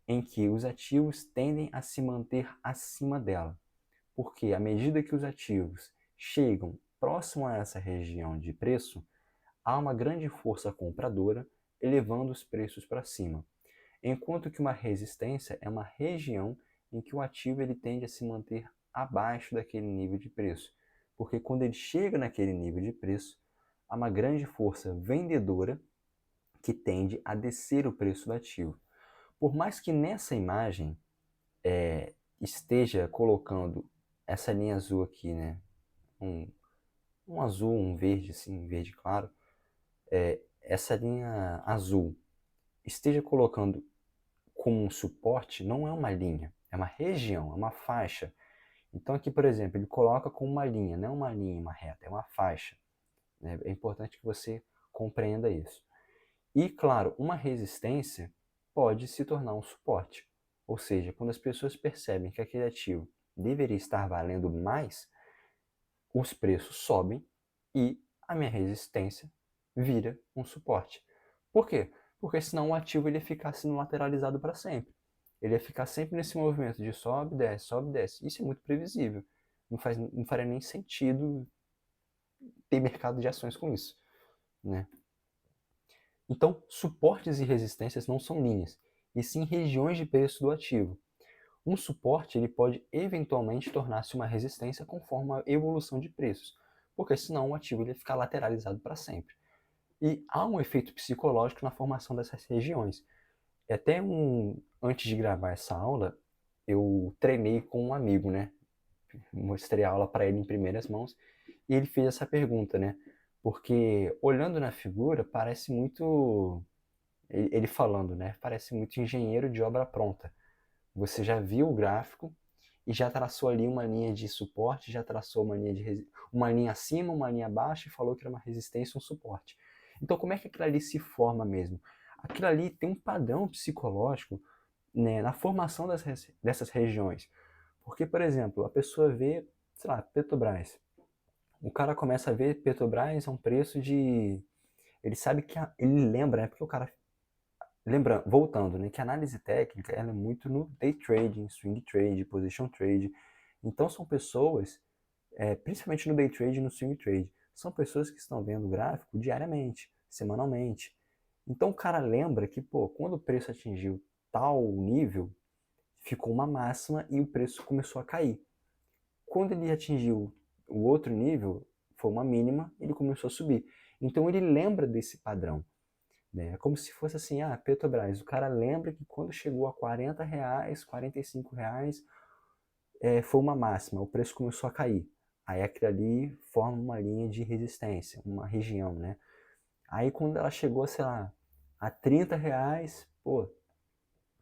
em que os ativos tendem a se manter acima dela. Porque à medida que os ativos chegam próximo a essa região de preço, há uma grande força compradora elevando os preços para cima. Enquanto que uma resistência é uma região em que o ativo ele tende a se manter abaixo daquele nível de preço. Porque quando ele chega naquele nível de preço, há uma grande força vendedora que tende a descer o preço do ativo. Por mais que nessa imagem esteja colocando essa linha azul aqui, né? Um azul, um verde, assim, um verde claro, essa linha azul esteja colocando como um suporte, não é uma linha, é uma região, é uma faixa. Então aqui, por exemplo, ele coloca como uma linha, não é uma linha, uma reta, é uma faixa. Né? É importante que você compreenda isso. E, claro, uma resistência pode se tornar um suporte. Ou seja, quando as pessoas percebem que aquele ativo deveria estar valendo mais, os preços sobem e a minha resistência vira um suporte. Por quê? Porque senão o ativo ele ia ficar sendo lateralizado para sempre. Ele ia ficar sempre nesse movimento de sobe, desce, sobe, desce. Isso é muito previsível. Não faria nem sentido ter mercado de ações com isso, né? Então, suportes e resistências não são linhas, e sim regiões de preço do ativo. Um suporte ele pode eventualmente tornar-se uma resistência conforme a evolução de preços, porque senão o ativo ele vai ficar lateralizado para sempre. E há um efeito psicológico na formação dessas regiões. Antes de gravar essa aula, eu treinei com um amigo, né? Mostrei a aula para ele em primeiras mãos e ele fez essa pergunta, né? Porque olhando na figura parece muito, ele falando, né? Parece muito engenheiro de obra pronta. Você já viu o gráfico e já traçou ali uma linha de suporte, já traçou uma linha acima, uma linha abaixo e falou que era uma resistência, um suporte. Então como é que aquilo ali se forma mesmo? Aquilo ali tem um padrão psicológico, né, na formação dessas regiões. Porque, por exemplo, a pessoa vê, sei lá, Petrobras. O cara começa a ver Petrobras a um preço de... Ele sabe que... Ele lembra, né? Porque o cara... Lembrando, voltando, né? Que a análise técnica, ela é muito no day trading, swing trade, position trade. Então, são pessoas, principalmente no day trade e no swing trade, são pessoas que estão vendo o gráfico diariamente, semanalmente. Então, o cara lembra que, pô, quando o preço atingiu tal nível, ficou uma máxima e o preço começou a cair. Quando ele atingiu o outro nível, foi uma mínima, ele começou a subir. Então ele lembra desse padrão. Né? É como se fosse assim, Petrobras, o cara lembra que quando chegou a R$40, R$45, foi uma máxima, o preço começou a cair. Aí aquilo ali forma uma linha de resistência, uma região, né? Aí quando ela chegou, sei lá, a R$30, pô,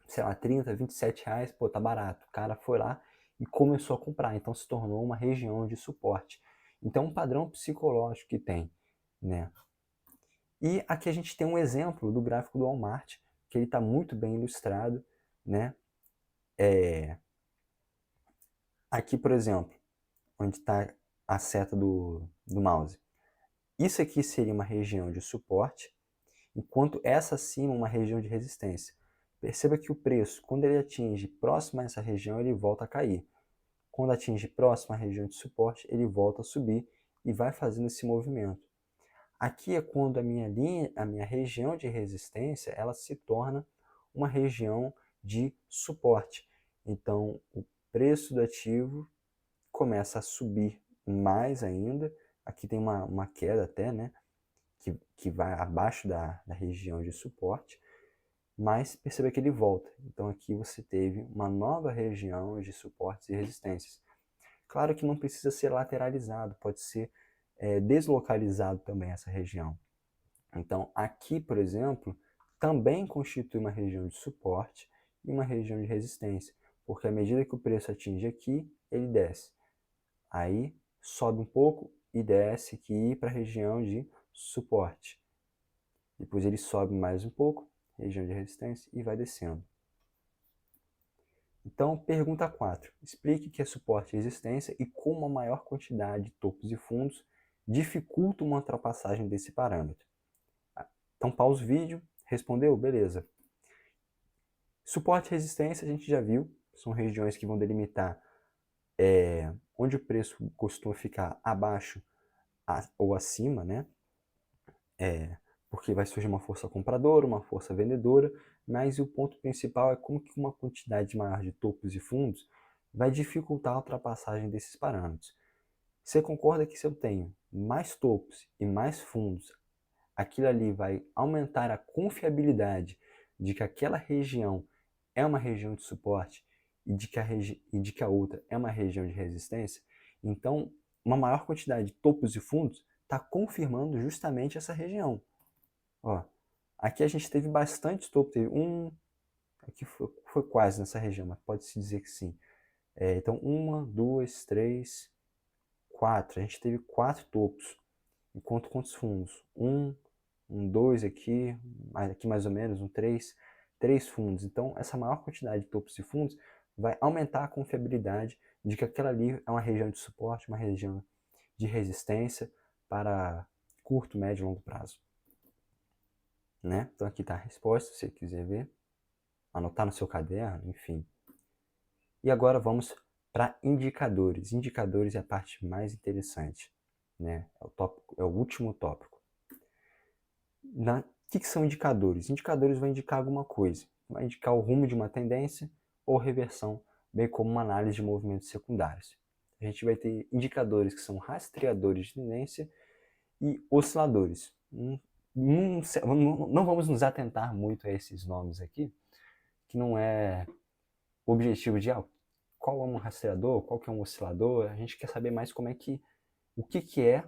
sei lá, 30, R$27, pô, tá barato. O cara foi lá e começou a comprar, então se tornou uma região de suporte. Então é um padrão psicológico que tem, né? E aqui a gente tem um exemplo do gráfico do Walmart, que ele está muito bem ilustrado, né? Aqui, por exemplo, onde está a seta do mouse. Isso aqui seria uma região de suporte, enquanto essa acima uma região de resistência. Perceba que o preço, quando ele atinge próximo a essa região, ele volta a cair. Quando atinge próximo à região de suporte, ele volta a subir e vai fazendo esse movimento. Aqui é quando a minha região de resistência, ela se torna uma região de suporte. Então, o preço do ativo começa a subir mais ainda. Aqui tem uma queda até, né? Que vai abaixo da região de suporte. Mas perceba que ele volta. Então, aqui você teve uma nova região de suportes e resistências. Claro que não precisa ser lateralizado, pode ser deslocalizado também essa região. Então, aqui, por exemplo, também constitui uma região de suporte e uma região de resistência, porque à medida que o preço atinge aqui, ele desce. Aí, sobe um pouco e desce aqui para a região de suporte. Depois ele sobe mais um pouco, região de resistência, e vai descendo. Então, pergunta 4. Explique o que é suporte e resistência e como a maior quantidade de topos e fundos dificulta uma ultrapassagem desse parâmetro. Então, pausa o vídeo, respondeu? Beleza. Suporte e resistência a gente já viu, são regiões que vão delimitar onde o preço costuma ficar abaixo ou acima, né? Porque vai surgir uma força compradora, uma força vendedora, mas o ponto principal é como que uma quantidade maior de topos e fundos vai dificultar a ultrapassagem desses parâmetros. Você concorda que se eu tenho mais topos e mais fundos, aquilo ali vai aumentar a confiabilidade de que aquela região é uma região de suporte e de que a outra é uma região de resistência? Então, uma maior quantidade de topos e fundos está confirmando justamente essa região. Ó, aqui a gente teve bastante topo, teve aqui foi quase nessa região, mas pode-se dizer que sim. Então, 1, 2, 3, 4, a gente teve 4 topos, enquanto quantos fundos? 2 aqui mais ou menos, 3 fundos. Então, essa maior quantidade de topos e fundos vai aumentar a confiabilidade de que aquela ali é uma região de suporte, uma região de resistência para curto, médio e longo prazo. Né? Então aqui está a resposta, se você quiser ver, anotar no seu caderno, enfim. E agora vamos para indicadores. Indicadores é a parte mais interessante, né? É o último tópico. O que são indicadores? Indicadores vão indicar alguma coisa, vai indicar o rumo de uma tendência ou reversão, bem como uma análise de movimentos secundários. A gente vai ter indicadores que são rastreadores de tendência e osciladores. Não vamos nos atentar muito a esses nomes aqui, que não é o objetivo de qual é um rastreador, qual que é um oscilador. A gente quer saber mais como é que, o que é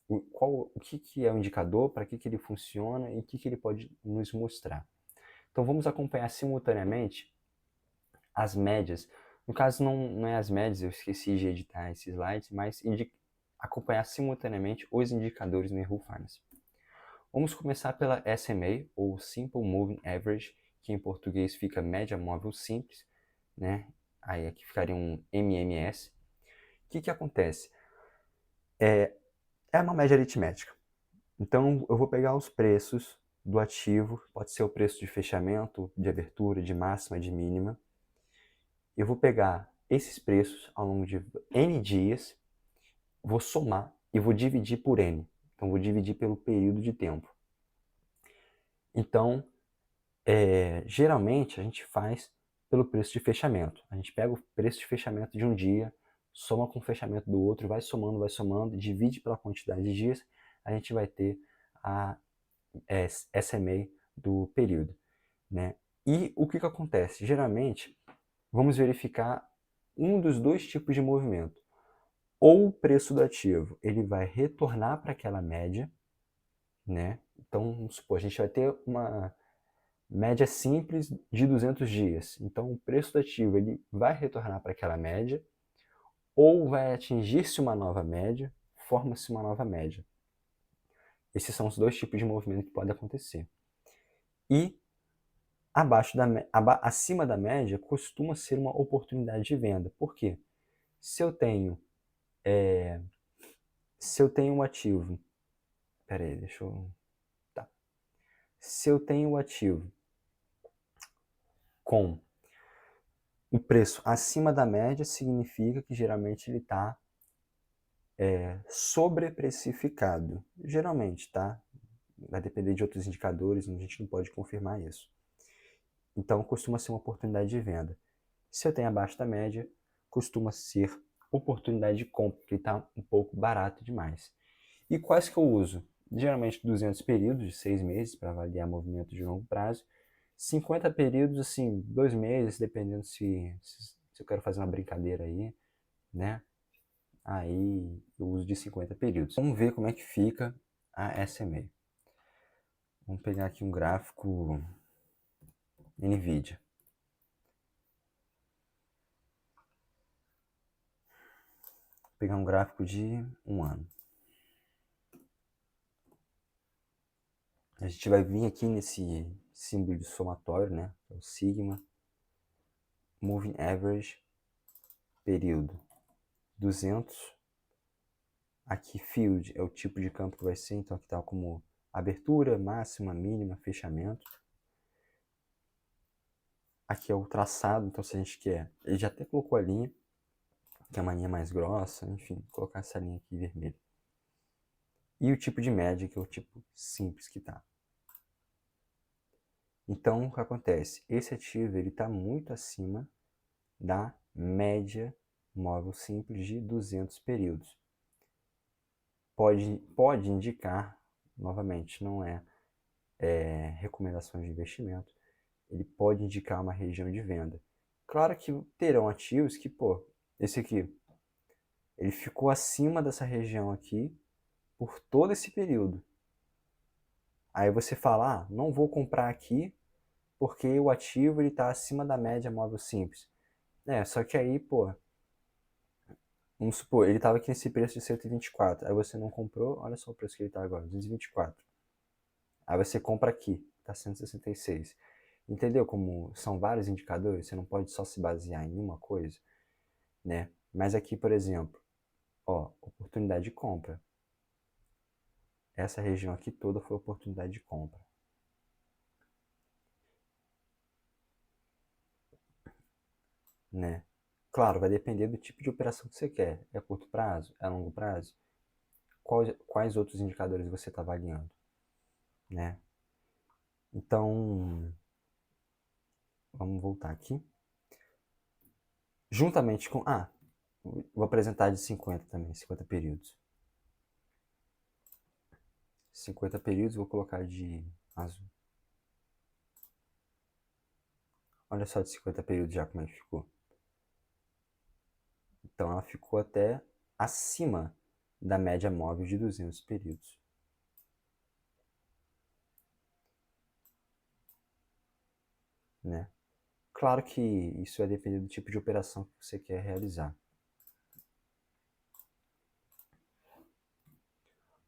o indicador, para que ele funciona e o que ele pode nos mostrar. Então vamos acompanhar simultaneamente as médias. No caso não é as médias, eu esqueci de editar esses slides, mas acompanhar simultaneamente os indicadores no Yahoo Finance. Vamos começar pela SMA, ou Simple Moving Average, que em português fica média móvel simples, né? Aí aqui ficaria um MMS. O que acontece? É uma média aritmética. Então, eu vou pegar os preços do ativo, pode ser o preço de fechamento, de abertura, de máxima, de mínima. Eu vou pegar esses preços ao longo de N dias, vou somar e vou dividir por N. Então, vou dividir pelo período de tempo. Então, geralmente a gente faz pelo preço de fechamento. A gente pega o preço de fechamento de um dia, soma com o fechamento do outro, vai somando, divide pela quantidade de dias, a gente vai ter a SMA do período, né? E o que acontece? Geralmente, vamos verificar um dos dois tipos de movimento. Ou o preço do ativo ele vai retornar para aquela média, né? Então, vamos supor, a gente vai ter uma média simples de 200 dias. Então, o preço do ativo ele vai retornar para aquela média, ou vai atingir-se uma nova média, forma-se uma nova média. Esses são os dois tipos de movimento que podem acontecer. E acima da média costuma ser uma oportunidade de venda. Por quê? Se eu tenho um ativo, peraí, deixa eu... Tá. Se eu tenho um ativo com o preço acima da média, significa que geralmente ele está sobreprecificado. Geralmente, tá? Vai depender de outros indicadores, a gente não pode confirmar isso. Então, costuma ser uma oportunidade de venda. Se eu tenho abaixo da média, costuma ser oportunidade de compra, porque está um pouco barato demais. E quais que eu uso? Geralmente 200 períodos de 6 meses para avaliar movimento de longo prazo. 50 períodos, assim, 2 meses, dependendo se eu quero fazer uma brincadeira aí, né? Aí eu uso de 50 períodos. Vamos ver como é que fica a SMA. Vamos pegar aqui um gráfico NVIDIA. Vou pegar um gráfico de um ano. A gente vai vir aqui nesse símbolo de somatório, né? O sigma, moving average, período 200. Aqui field é o tipo de campo que vai ser, então aqui está como abertura, máxima, mínima, fechamento. Aqui é o traçado, então se a gente quer, ele já até colocou a linha, que é uma linha mais grossa, enfim, vou colocar essa linha aqui vermelha. E o tipo de média, que é o tipo simples que está. Então, o que acontece? Esse ativo está muito acima da média móvel simples de 200 períodos. Pode indicar, novamente, não é recomendação de investimento, ele pode indicar uma região de venda. Claro que terão ativos que, esse aqui, ele ficou acima dessa região aqui por todo esse período. Aí você fala, não vou comprar aqui porque o ativo está acima da média móvel simples. Só que aí, vamos supor, ele estava aqui nesse preço de 124, aí você não comprou, olha só o preço que ele está agora, 224. Aí você compra aqui, está 166. Entendeu como são vários indicadores? Você não pode só se basear em uma coisa, né? Mas aqui, por exemplo, oportunidade de compra. Essa região aqui toda foi oportunidade de compra. Né? Claro, vai depender do tipo de operação que você quer. É curto prazo? É longo prazo? Quais outros indicadores você está avaliando? Né? Então, vamos voltar aqui. Juntamente com... vou apresentar de 50 também, 50 períodos. 50 períodos, vou colocar de azul. Olha só de 50 períodos já como é que ficou. Então ela ficou até acima da média móvel de 200 períodos. Né? Claro que isso vai depender do tipo de operação que você quer realizar.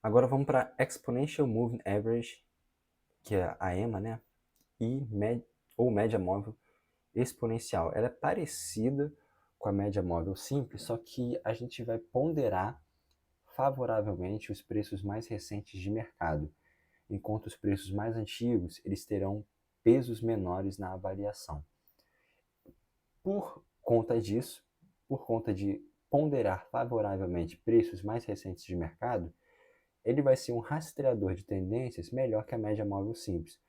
Agora vamos para Exponential Moving Average, que é a EMA, né? Ou média móvel exponencial. Ela é parecida com a média móvel simples, só que a gente vai ponderar favoravelmente os preços mais recentes de mercado, enquanto os preços mais antigos eles terão pesos menores na avaliação. Por conta disso, por conta de ponderar favoravelmente preços mais recentes de mercado, ele vai ser um rastreador de tendências melhor que a média móvel simples.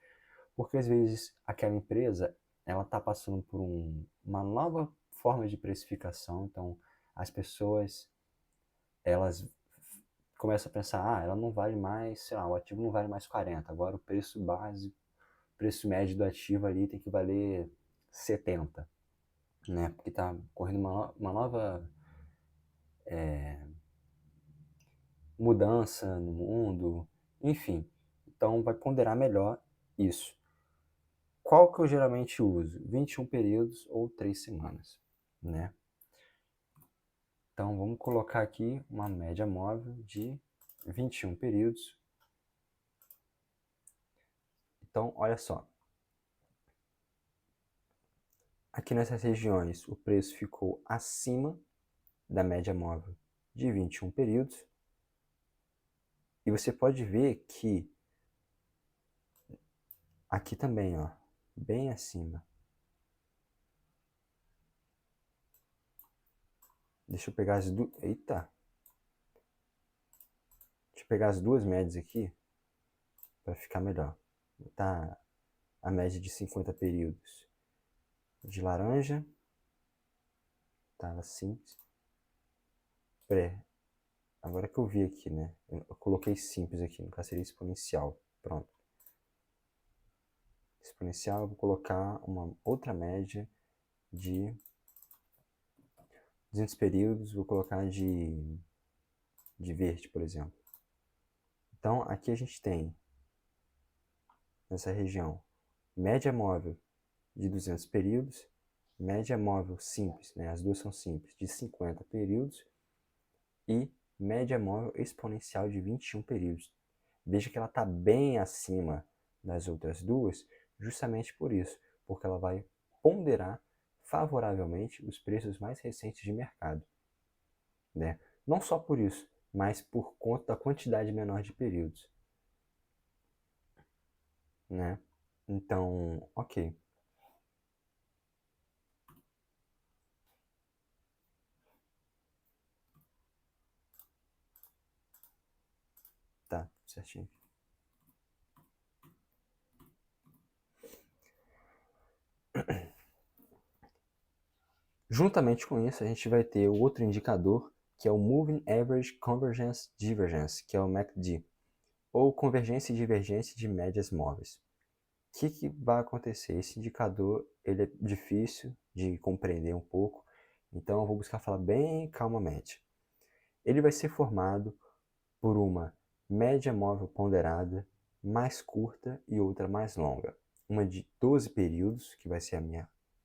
Porque às vezes aquela empresa ela está passando por uma nova forma de precificação, então as pessoas elas começam a pensar, ela não vale mais, sei lá, o ativo não vale mais 40, agora o preço base, preço médio do ativo ali tem que valer 70, né? Porque está correndo uma nova mudança no mundo, enfim. Então vai ponderar melhor isso. Qual que eu geralmente uso? 21 períodos ou 3 semanas, né? Então vamos colocar aqui uma média móvel de 21 períodos Então, olha só. Aqui nessas regiões, o preço ficou acima da média móvel de 21 períodos. E você pode ver que aqui também, ó, bem acima. Deixa eu pegar as duas... Eita! Deixa eu pegar as duas médias aqui para ficar melhor. Vou botar a média de 50 períodos de laranja. Tava simples. Agora que eu vi aqui, né? Eu coloquei simples aqui, no caso seria exponencial. Pronto. Exponencial, eu vou colocar uma outra média de 200 períodos, vou colocar de verde, por exemplo. Então, aqui a gente tem, nessa região, média móvel de 200 períodos, média móvel simples, né? As duas são simples, de 50 períodos, e média móvel exponencial de 21 períodos. Veja que ela está bem acima das outras duas, justamente por isso, porque ela vai ponderar favoravelmente os preços mais recentes de mercado, né? Não só por isso, mas por conta da quantidade menor de períodos, né? Então, ok. Tá, certinho. Juntamente com isso, a gente vai ter o outro indicador, que é o Moving Average Convergence Divergence, que é o MACD, ou Convergência e Divergência de Médias Móveis. O que vai acontecer? Esse indicador ele é difícil de compreender um pouco, então eu vou buscar falar bem calmamente. Ele vai ser formado por uma média móvel ponderada mais curta e outra mais longa. Uma de 12 períodos, que vai ser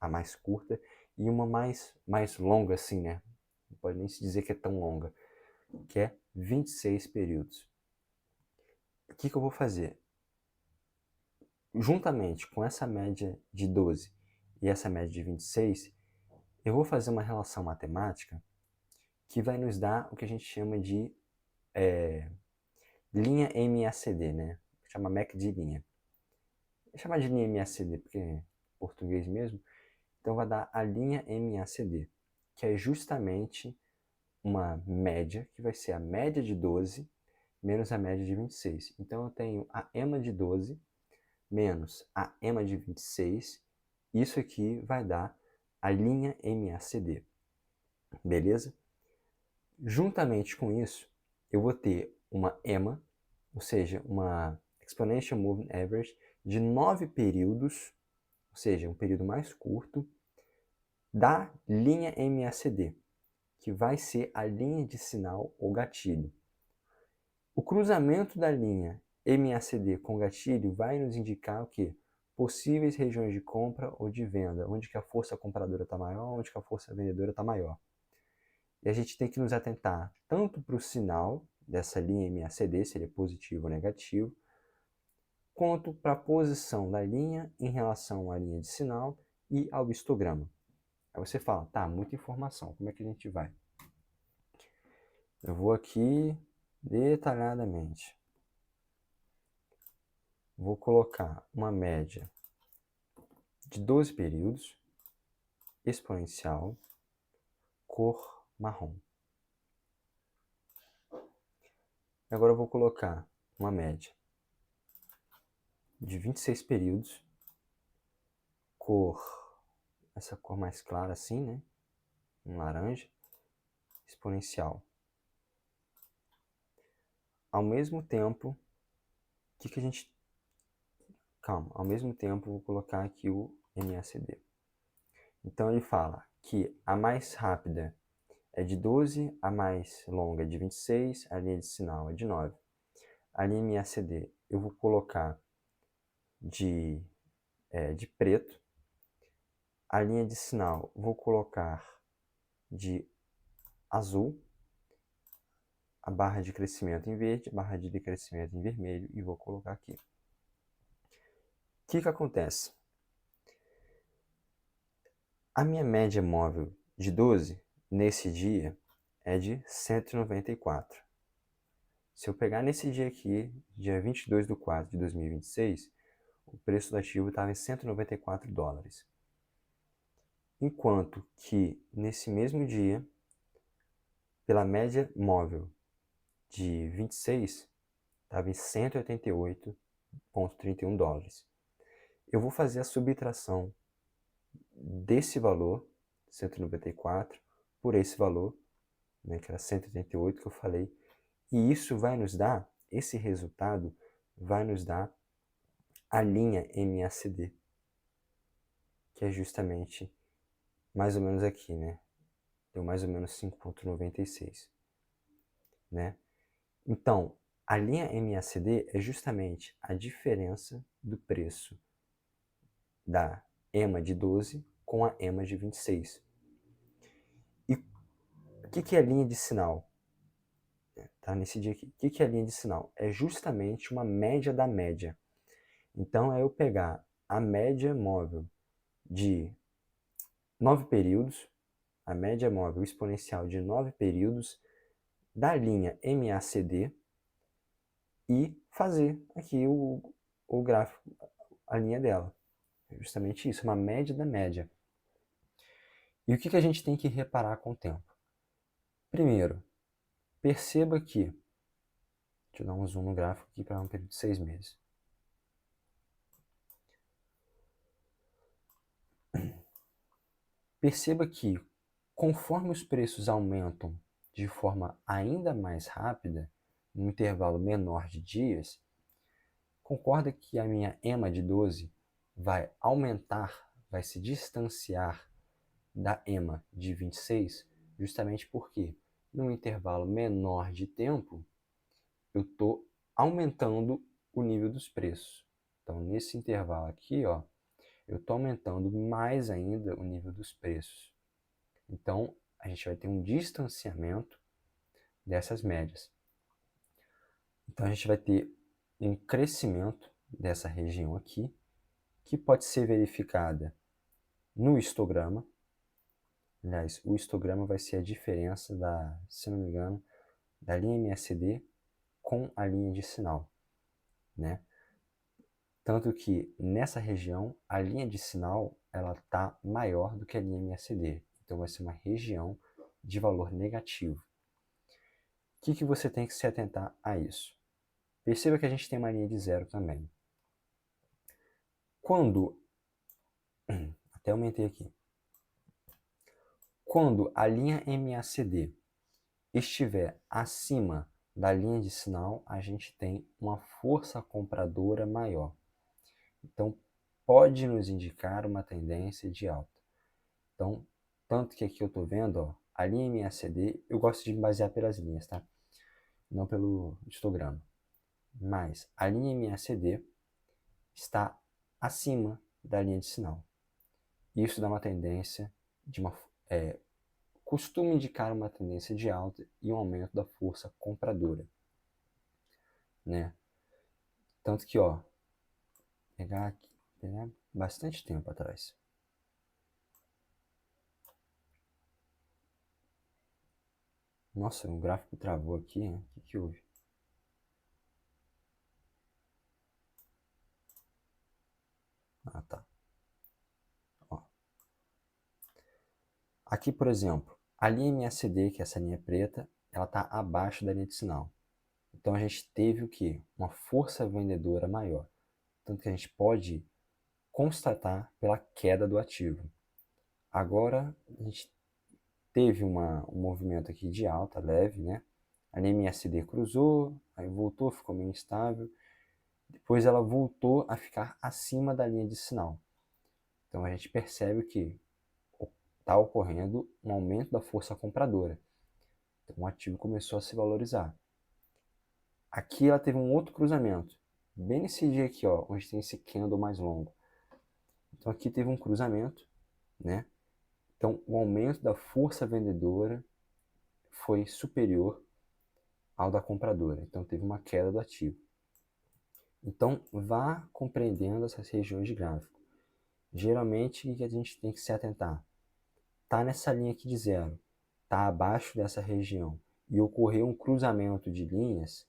a mais curta, e uma mais longa assim, né? Não pode nem se dizer que é tão longa, que é 26 períodos. O que eu vou fazer? Juntamente com essa média de 12 e essa média de 26, eu vou fazer uma relação matemática que vai nos dar o que a gente chama de linha MACD, né? Chama MAC de linha. Vou chamar de linha MACD porque é português mesmo. Então vai dar a linha MACD, que é justamente uma média, que vai ser a média de 12 menos a média de 26. Então eu tenho a EMA de 12 menos a EMA de 26. Isso aqui vai dar a linha MACD. Beleza? Juntamente com isso, eu vou ter uma EMA, ou seja, uma Exponential Moving Average, de 9 períodos, ou seja, um período mais curto, da linha MACD, que vai ser a linha de sinal ou gatilho. O cruzamento da linha MACD com gatilho vai nos indicar o quê? Possíveis regiões de compra ou de venda, onde que a força compradora está maior, onde que a força vendedora está maior. E a gente tem que nos atentar tanto para o sinal dessa linha MACD, se ele é positivo ou negativo, quanto para a posição da linha em relação à linha de sinal e ao histograma. Aí você fala, tá, muita informação, como é que a gente vai? Eu vou aqui detalhadamente. Vou colocar uma média de 12 períodos, exponencial, cor marrom. Agora eu vou colocar uma média de 26 períodos, essa cor mais clara assim, né? Um laranja, exponencial. Ao mesmo tempo, que a gente... Calma, ao mesmo tempo eu vou colocar aqui o MACD. Então ele fala que a mais rápida é de 12, a mais longa é de 26, a linha de sinal é de 9. A linha MACD eu vou colocar de preto. A linha de sinal vou colocar de azul. A barra de crescimento em verde, a barra de decrescimento em vermelho e vou colocar aqui. que acontece? A minha média móvel de 12, nesse dia, é de 194. Se eu pegar nesse dia aqui, dia 22/4 de 2026, o preço do ativo estava em 194 dólares. Enquanto que, nesse mesmo dia, pela média móvel de 26, estava em 188,31 dólares. Eu vou fazer a subtração desse valor, 194, por esse valor, né, que era 188 que eu falei, e isso vai nos dar, esse resultado vai nos dar a linha MACD, que é justamente mais ou menos aqui, né? Deu mais ou menos 5,96, né? Então, a linha MACD é justamente a diferença do preço da EMA de 12 com a EMA de 26. E o que é linha de sinal? Tá nesse dia aqui. O que é linha de sinal? É justamente uma média da média. Então, é eu pegar a média móvel de 9 períodos, a média móvel exponencial de 9 períodos da linha MACD e fazer aqui o gráfico, a linha dela. É justamente isso, uma média da média. E o que a gente tem que reparar com o tempo? Primeiro, perceba que, deixa eu dar um zoom no gráfico aqui para um período de 6 meses. Perceba que, conforme os preços aumentam de forma ainda mais rápida, num intervalo menor de dias, concorda que a minha EMA de 12 vai aumentar, vai se distanciar da EMA de 26, justamente porque, num intervalo menor de tempo, eu estou aumentando o nível dos preços. Então, nesse intervalo aqui, ó, eu estou aumentando mais ainda o nível dos preços. Então, a gente vai ter um distanciamento dessas médias. Então, a gente vai ter um crescimento dessa região aqui, que pode ser verificada no histograma. Aliás, o histograma vai ser a diferença da, se não me engano, da linha MACD com a linha de sinal, né? Tanto que nessa região a linha de sinal ela está maior do que a linha MACD, então vai ser uma região de valor negativo. O que você tem que se atentar a isso? Perceba que a gente tem uma linha de zero também. Quando, até aumentei aqui, quando a linha MACD estiver acima da linha de sinal, a gente tem uma força compradora maior. Então, pode nos indicar uma tendência de alta. Então, tanto que aqui eu estou vendo, ó, a linha MACD, eu gosto de me basear pelas linhas, tá? Não pelo histograma. Mas a linha MACD está acima da linha de sinal. Isso dá uma tendência de uma... costuma indicar uma tendência de alta e um aumento da força compradora, né? Tanto que, ó, pegar bastante tempo atrás. Nossa, o gráfico travou aqui, né? O que houve? Ah, tá. Ó. Aqui, por exemplo, a linha MACD, que é essa linha preta, ela está abaixo da linha de sinal. Então a gente teve o quê? Uma força vendedora maior. Tanto que a gente pode constatar pela queda do ativo. Agora a gente teve um movimento aqui de alta leve, né? A linha MACD cruzou, aí voltou, ficou meio instável. Depois ela voltou a ficar acima da linha de sinal. Então a gente percebe que está ocorrendo um aumento da força compradora. Então o ativo começou a se valorizar. Aqui ela teve um outro cruzamento, bem nesse dia aqui, ó, onde tem esse candle mais longo. Então aqui teve um cruzamento, né? Então o aumento da força vendedora foi superior ao da compradora. Então teve uma queda do ativo. Então, vá compreendendo essas regiões de gráfico. Geralmente, o que a gente tem que se atentar? Está nessa linha aqui de zero, está abaixo dessa região e ocorreu um cruzamento de linhas,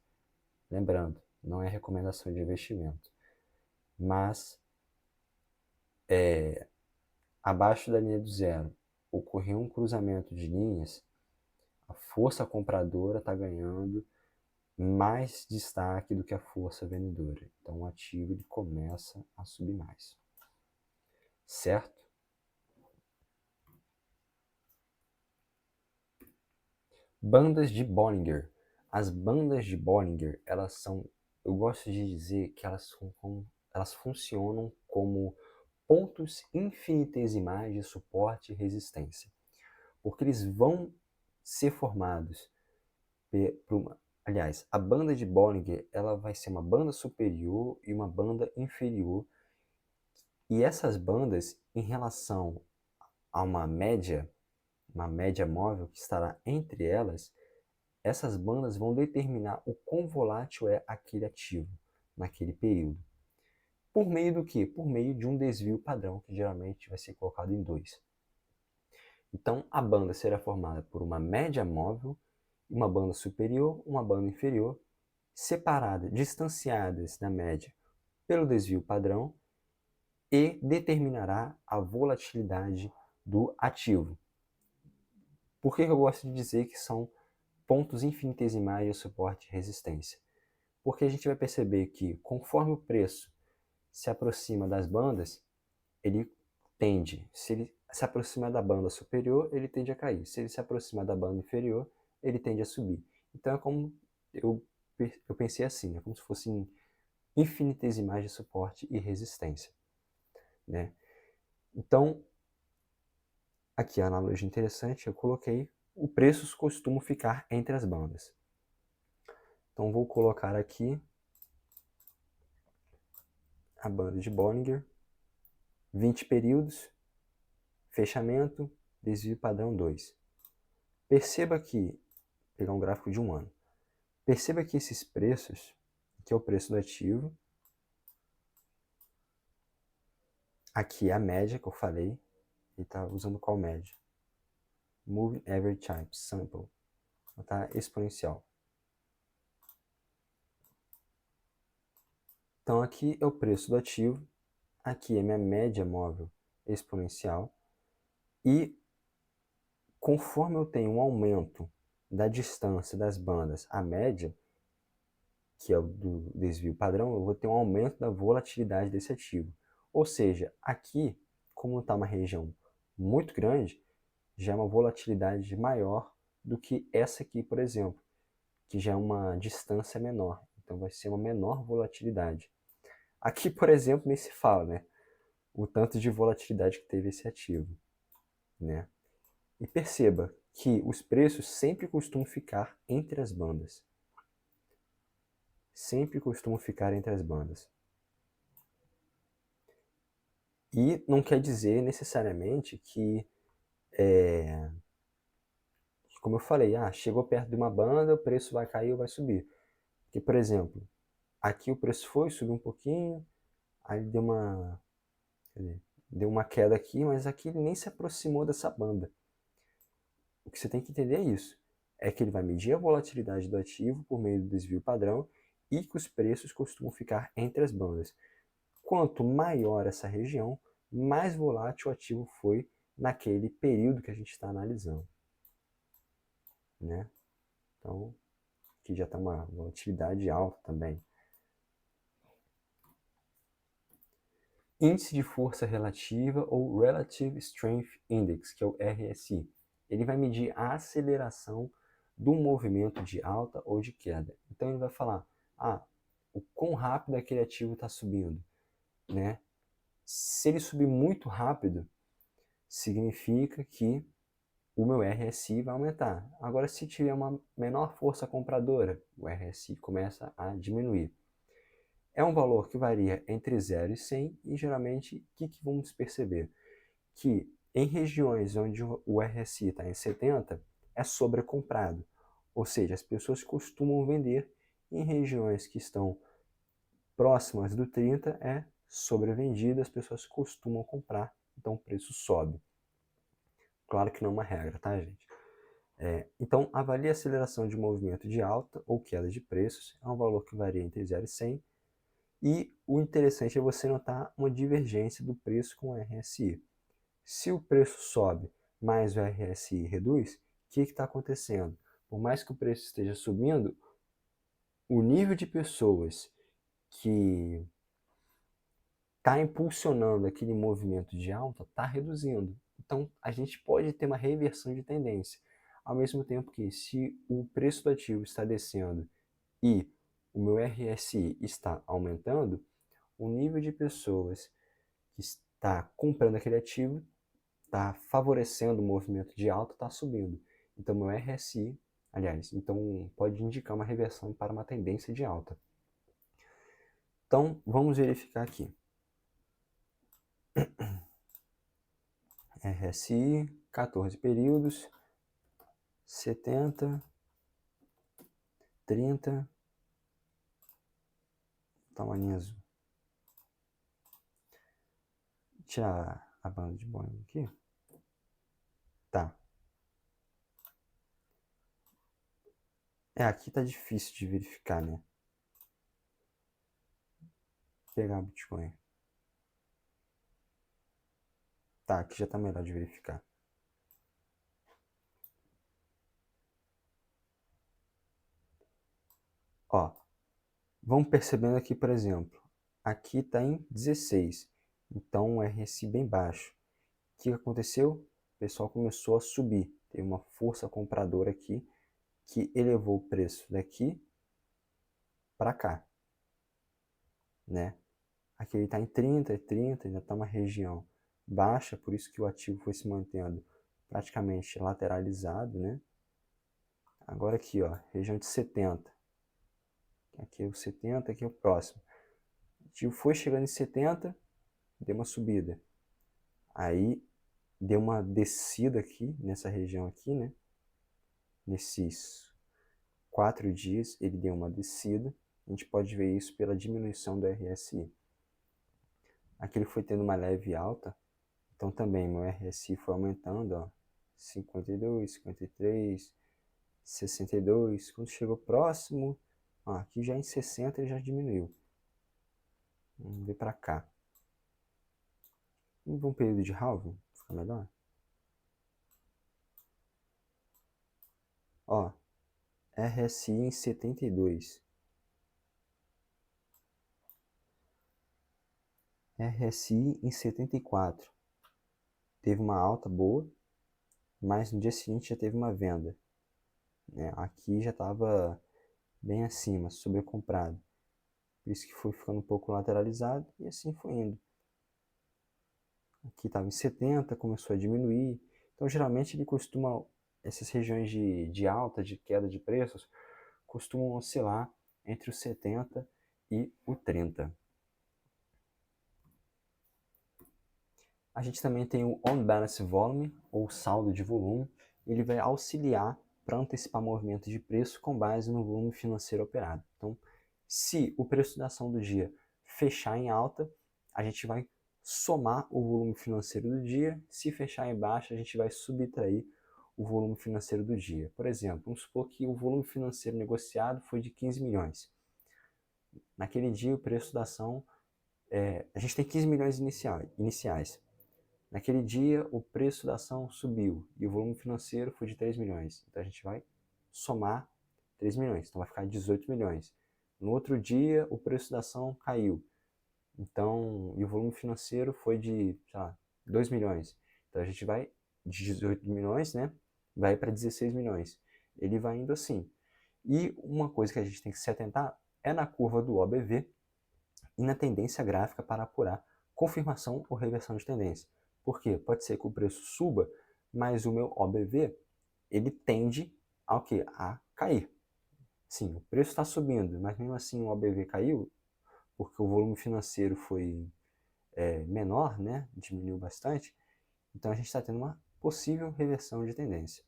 lembrando, não é recomendação de investimento, mas abaixo da linha do zero ocorreu um cruzamento de linhas, a força compradora está ganhando mais destaque do que a força vendedora. Então o ativo ele começa a subir mais. Certo? Bandas de Bollinger. As bandas de Bollinger, elas são, eu gosto de dizer que elas funcionam como pontos infinitesimais de suporte e resistência, porque eles vão ser formados por uma, aliás, a banda de Bollinger, ela vai ser uma banda superior e uma banda inferior, e essas bandas, em relação a uma média móvel que estará entre elas, essas bandas vão determinar o quão volátil é aquele ativo naquele período. Por meio do quê? Por meio de um desvio padrão, que geralmente vai ser colocado em 2. Então, a banda será formada por uma média móvel, uma banda superior, uma banda inferior, separadas, distanciadas da média pelo desvio padrão, e determinará a volatilidade do ativo. Por que eu gosto de dizer que são pontos infinitesimais de suporte e resistência? Porque a gente vai perceber que, conforme o preço se aproxima das bandas, ele tende, se ele se aproximar da banda superior, ele tende a cair. Se ele se aproximar da banda inferior, ele tende a subir. Então é como eu pensei assim, é como se fossem infinitesimais de suporte e resistência, né? Então, aqui a analogia interessante, eu coloquei o preços costumam ficar entre as bandas. Então vou colocar aqui a banda de Bollinger, 20 períodos, fechamento, desvio padrão 2. Perceba que, pegar um gráfico de um ano, perceba que esses preços, que é o preço do ativo, aqui é a média que eu falei, ele está usando qual média? Moving Average Type, Sample, tá? Exponencial. Então aqui é o preço do ativo, aqui é minha média móvel exponencial, e conforme eu tenho um aumento da distância das bandas à média, que é o do desvio padrão, eu vou ter um aumento da volatilidade desse ativo. Ou seja, aqui, como está uma região muito grande, já é uma volatilidade maior do que essa aqui, por exemplo, que já é uma distância menor. Então vai ser uma menor volatilidade. Aqui, por exemplo, nem se fala, né? O tanto de volatilidade que teve esse ativo, né? E perceba que os preços sempre costumam ficar entre as bandas. Sempre costumam ficar entre as bandas. E não quer dizer necessariamente que, como eu falei, chegou perto de uma banda, o preço vai cair ou vai subir. Porque, por exemplo, aqui o preço foi, subiu um pouquinho, aí deu uma queda aqui, mas aqui ele nem se aproximou dessa banda. O que você tem que entender é isso. É que ele vai medir a volatilidade do ativo por meio do desvio padrão e que os preços costumam ficar entre as bandas. Quanto maior essa região, mais volátil o ativo foi naquele período que a gente está analisando, né? Então, aqui já está uma volatilidade alta também. Índice de força relativa ou Relative Strength Index, que é o RSI. Ele vai medir a aceleração do movimento de alta ou de queda. Então ele vai falar, o quão rápido aquele ativo está subindo, né? Se ele subir muito rápido, significa que o meu RSI vai aumentar. Agora, se tiver uma menor força compradora, o RSI começa a diminuir. É um valor que varia entre 0 e 100 e geralmente o que vamos perceber? Que em regiões onde o RSI está em 70 é sobrecomprado, ou seja, as pessoas costumam vender. Em regiões que estão próximas do 30 é sobrevendida, as pessoas costumam comprar, então o preço sobe. Claro que não é uma regra, tá, gente? Então, avalie a aceleração de movimento de alta ou queda de preços, é um valor que varia entre 0 e 100, e o interessante é você notar uma divergência do preço com o RSI. Se o preço sobe, mas o RSI reduz, o que está acontecendo? Por mais que o preço esteja subindo, o nível de pessoas que está impulsionando aquele movimento de alta está reduzindo. Então, a gente pode ter uma reversão de tendência. Ao mesmo tempo que, se o preço do ativo está descendo e o meu RSI está aumentando, o nível de pessoas que está comprando aquele ativo está favorecendo o movimento de alta, está subindo. Então, meu RSI, aliás, então pode indicar uma reversão para uma tendência de alta. Então, vamos verificar aqui. RSI, 14 períodos, 70, 30, tamanho azul. Tirar a banda de Bollinger aqui. Tá. Aqui tá difícil de verificar, né? Vou pegar o Bitcoin. Tá, aqui já tá melhor de verificar. Ó, vamos percebendo aqui, por exemplo, aqui está em 16, então um RSI bem baixo. O que aconteceu? O pessoal começou a subir, teve uma força compradora aqui que elevou o preço daqui para cá, né? Aqui ele está em 30, 30, ainda está uma região baixa, por isso que o ativo foi se mantendo praticamente lateralizado, né? Agora aqui, ó, região de 70. Aqui é o 70, aqui é o próximo. O ativo foi chegando em 70, deu uma subida. Aí deu uma descida aqui, nessa região aqui, né? Nesses 4 dias ele deu uma descida. A gente pode ver isso pela diminuição do RSI. Aqui ele foi tendo uma leve alta, então também meu RSI foi aumentando, ó, 52, 53, 62. Quando chegou próximo, ó, aqui já em 60 ele já diminuiu. Vamos ver para cá. Vamos ver um período de halving, fica melhor. Ó, RSI em 72. RSI em 74. Teve uma alta boa, mas no dia seguinte já teve uma venda. Aqui já estava bem acima, sobrecomprado. Por isso que foi ficando um pouco lateralizado e assim foi indo. Aqui estava em 70, começou a diminuir. Então geralmente ele costuma, essas regiões de alta, de queda de preços, costumam oscilar entre os 70 e o 30. A gente também tem o On Balance Volume, ou saldo de volume. Ele vai auxiliar para antecipar movimentos de preço com base no volume financeiro operado. Então, se o preço da ação do dia fechar em alta, a gente vai somar o volume financeiro do dia. Se fechar em baixa, a gente vai subtrair o volume financeiro do dia. Por exemplo, vamos supor que o volume financeiro negociado foi de 15 milhões. Naquele dia, o preço da ação, a gente tem 15 milhões iniciais. Naquele dia, o preço da ação subiu e o volume financeiro foi de 3 milhões. Então, a gente vai somar 3 milhões, então vai ficar 18 milhões. No outro dia, o preço da ação caiu. Então, e o volume financeiro foi de, sei lá, 2 milhões. Então, a gente vai de 18 milhões, né? Vai para 16 milhões. Ele vai indo assim. E uma coisa que a gente tem que se atentar é na curva do OBV e na tendência gráfica para apurar confirmação ou reversão de tendência. Por quê? Pode ser que o preço suba, mas o meu OBV, ele tende ao quê? A cair. Sim, o preço está subindo, mas mesmo assim o OBV caiu, porque o volume financeiro foi menor, né? Diminuiu bastante. Então a gente está tendo uma possível reversão de tendência.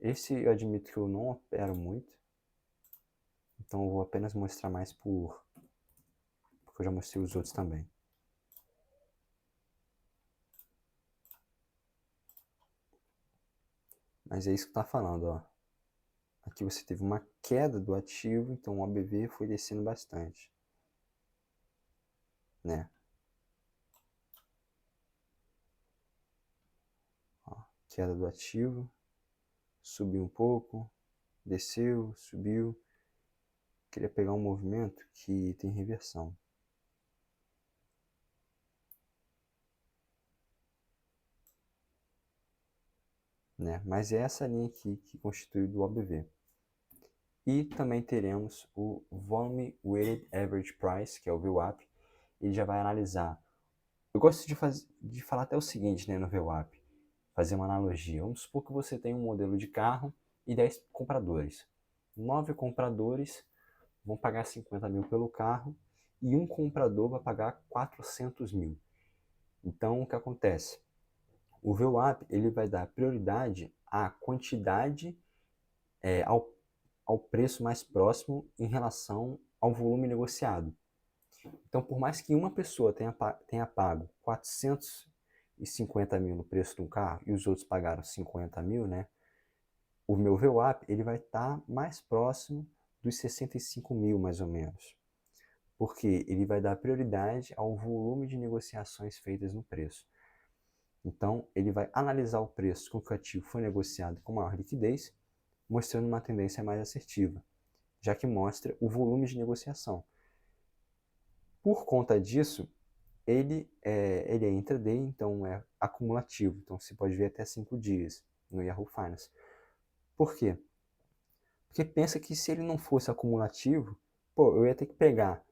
Esse eu admito que eu não opero muito, então eu vou apenas mostrar mais por que eu já mostrei os outros também. Mas é isso que está falando, ó. Aqui você teve uma queda do ativo, então o ABV foi descendo bastante, né? Ó, queda do ativo, subiu um pouco, desceu, subiu. Queria pegar um movimento que tem reversão. Né? Mas é essa linha aqui que constitui do OBV. E também teremos o Volume Weighted Average Price, que é o VWAP. Ele já vai analisar. Eu gosto de falar até o seguinte, né, no VWAP, fazer uma analogia. Vamos supor que você tem um modelo de carro e 10 compradores. 9 compradores vão pagar 50 mil pelo carro e um comprador vai pagar 400 mil. Então, o que acontece? O VWAP ele vai dar prioridade à quantidade, ao preço mais próximo em relação ao volume negociado. Então, por mais que uma pessoa tenha pago 450 mil no preço de um carro e os outros pagaram 50 mil, né? O meu VWAP ele vai estar mais próximo dos 65 mil, mais ou menos. Porque ele vai dar prioridade ao volume de negociações feitas no preço. Então, ele vai analisar o preço com que o ativo foi negociado com maior liquidez, mostrando uma tendência mais assertiva, já que mostra o volume de negociação. Por conta disso, ele é intraday, então é acumulativo. Então, você pode ver até 5 dias no Yahoo Finance. Por quê? Porque pensa que se ele não fosse acumulativo, eu ia ter que pegar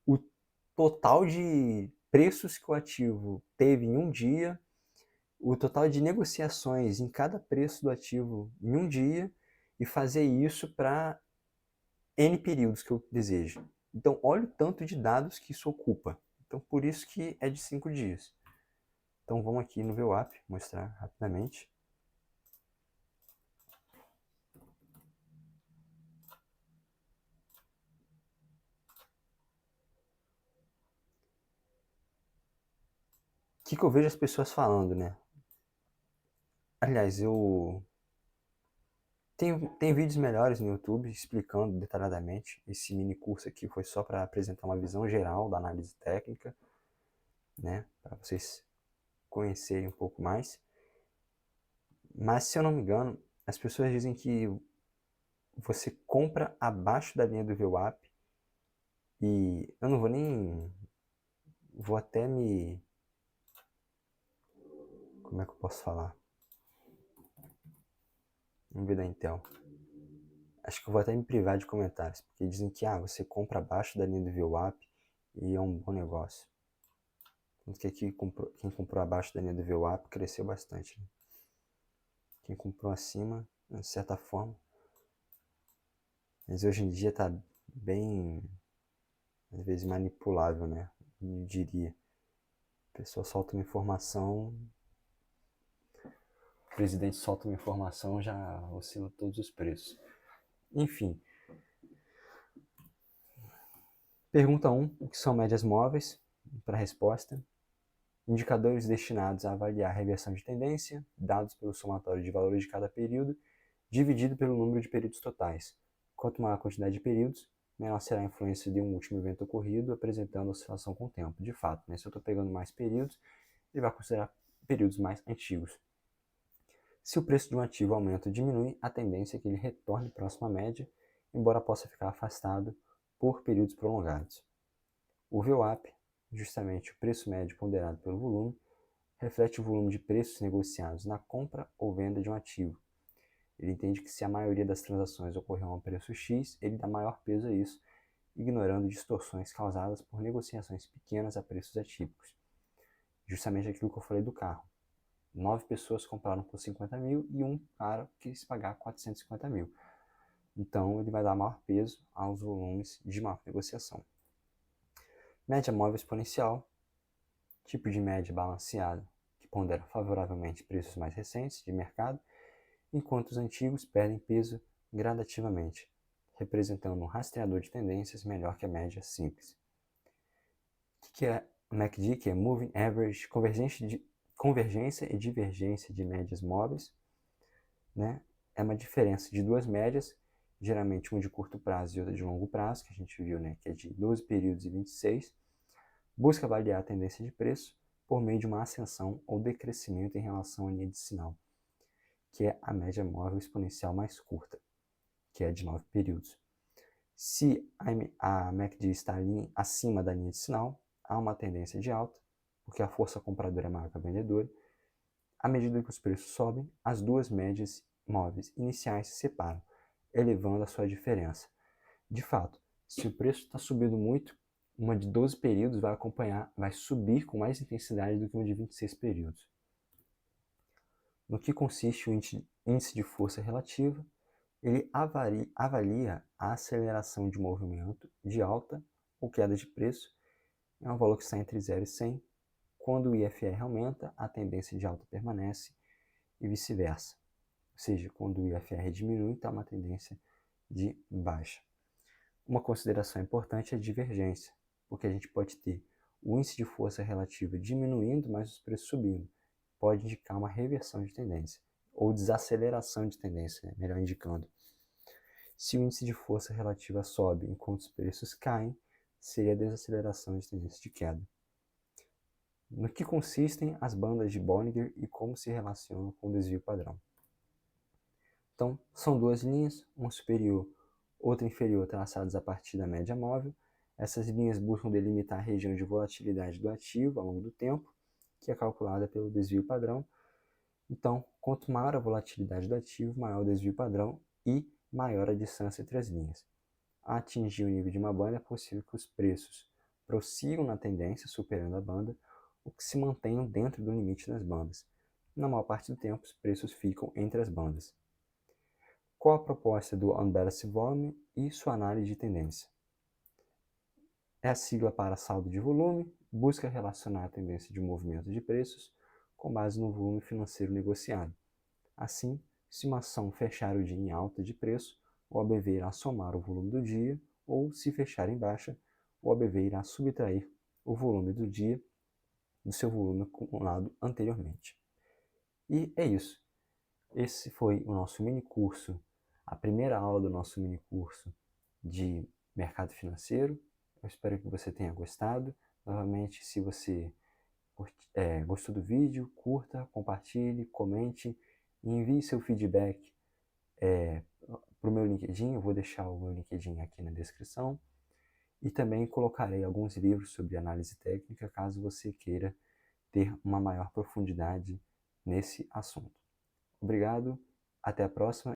o total de preços que o ativo teve em um dia, o total de negociações em cada preço do ativo em um dia e fazer isso para N períodos que eu desejo. Então, olha o tanto de dados que isso ocupa. Então, por isso que é de 5 dias. Então, vamos aqui no VWAP, mostrar rapidamente. O que eu vejo as pessoas falando, né? Aliás, tem vídeos melhores no YouTube explicando detalhadamente. Esse mini curso aqui foi só para apresentar uma visão geral da análise técnica, né? Para vocês conhecerem um pouco mais. Mas, se eu não me engano, as pessoas dizem que você compra abaixo da linha do VWAP e eu não vou nem... Vou até me... Como é que eu posso falar? Vamos ver da Intel. Acho que eu vou até me privar de comentários, porque dizem que você compra abaixo da linha do VWAP e é um bom negócio. Tanto que aqui quem comprou abaixo da linha do VWAP cresceu bastante. Né? Quem comprou acima, de certa forma. Mas hoje em dia tá bem, às vezes, manipulável, né? Eu diria. A pessoa solta uma informação, o presidente solta uma informação, já oscila todos os preços. Enfim. Pergunta 1, o que são médias móveis? Para a resposta. Indicadores destinados a avaliar a reversão de tendência, dados pelo somatório de valores de cada período, dividido pelo número de períodos totais. Quanto maior a quantidade de períodos, menor será a influência de um último evento ocorrido, apresentando oscilação com o tempo. De fato, né? Se eu estou pegando mais períodos, ele vai considerar períodos mais antigos. Se o preço de um ativo aumenta ou diminui, a tendência é que ele retorne próximo à média, embora possa ficar afastado por períodos prolongados. O VWAP, justamente o preço médio ponderado pelo volume, reflete o volume de preços negociados na compra ou venda de um ativo. Ele entende que se a maioria das transações ocorreu a um preço X, ele dá maior peso a isso, ignorando distorções causadas por negociações pequenas a preços atípicos. Justamente aquilo que eu falei do carro. 9 pessoas compraram por 50 mil e um cara quis pagar 450 mil. Então, ele vai dar maior peso aos volumes de maior negociação. Média móvel exponencial, tipo de média balanceada, que pondera favoravelmente preços mais recentes de mercado, enquanto os antigos perdem peso gradativamente, representando um rastreador de tendências melhor que a média simples. O que é MACD, que é Moving Average, convergência e divergência de médias móveis, né? É uma diferença de duas médias, geralmente uma de curto prazo e outra de longo prazo, que a gente viu, né, que é de 12 períodos e 26, busca avaliar a tendência de preço por meio de uma ascensão ou decrescimento em relação à linha de sinal, que é a média móvel exponencial mais curta, que é de 9 períodos. Se a MACD está acima da linha de sinal, há uma tendência de alta, porque a força compradora é maior que a vendedora. À medida que os preços sobem, as duas médias móveis iniciais se separam, elevando a sua diferença. De fato, se o preço está subindo muito, uma de 12 períodos vai subir com mais intensidade do que uma de 26 períodos. No que consiste o índice de força relativa? Ele avalia a aceleração de movimento de alta ou queda de preço, é um valor que está entre 0 e 100. Quando o IFR aumenta, a tendência de alta permanece e vice-versa. Ou seja, quando o IFR diminui, está uma tendência de baixa. Uma consideração importante é a divergência, porque a gente pode ter o índice de força relativa diminuindo, mas os preços subindo. Pode indicar uma reversão de tendência, ou desaceleração de tendência, né? Melhor indicando. Se o índice de força relativa sobe enquanto os preços caem, seria a desaceleração de tendência de queda. No que consistem as bandas de Bollinger e como se relacionam com o desvio padrão? Então, são duas linhas, uma superior, outra inferior, traçadas a partir da média móvel. Essas linhas buscam delimitar a região de volatilidade do ativo ao longo do tempo, que é calculada pelo desvio padrão. Então, quanto maior a volatilidade do ativo, maior o desvio padrão e maior a distância entre as linhas. A atingir o nível de uma banda, é possível que os preços prossigam na tendência, superando a banda, ou que se mantenham dentro do limite das bandas. Na maior parte do tempo, os preços ficam entre as bandas. Qual a proposta do Unbalanced Volume e sua análise de tendência? É a sigla para saldo de volume, busca relacionar a tendência de movimento de preços com base no volume financeiro negociado. Assim, se uma ação fechar o dia em alta de preço, o ABV irá somar o volume do dia, ou se fechar em baixa, o ABV irá subtrair o volume do dia do seu volume acumulado anteriormente. E é isso. Esse foi o nosso mini curso, a primeira aula do nosso mini curso de mercado financeiro. Eu espero que você tenha gostado. Novamente, se você gostou do vídeo, curta, compartilhe, comente e envie seu feedback para o meu LinkedIn. Eu vou deixar o meu LinkedIn aqui na descrição. E também colocarei alguns livros sobre análise técnica, caso você queira ter uma maior profundidade nesse assunto. Obrigado, até a próxima.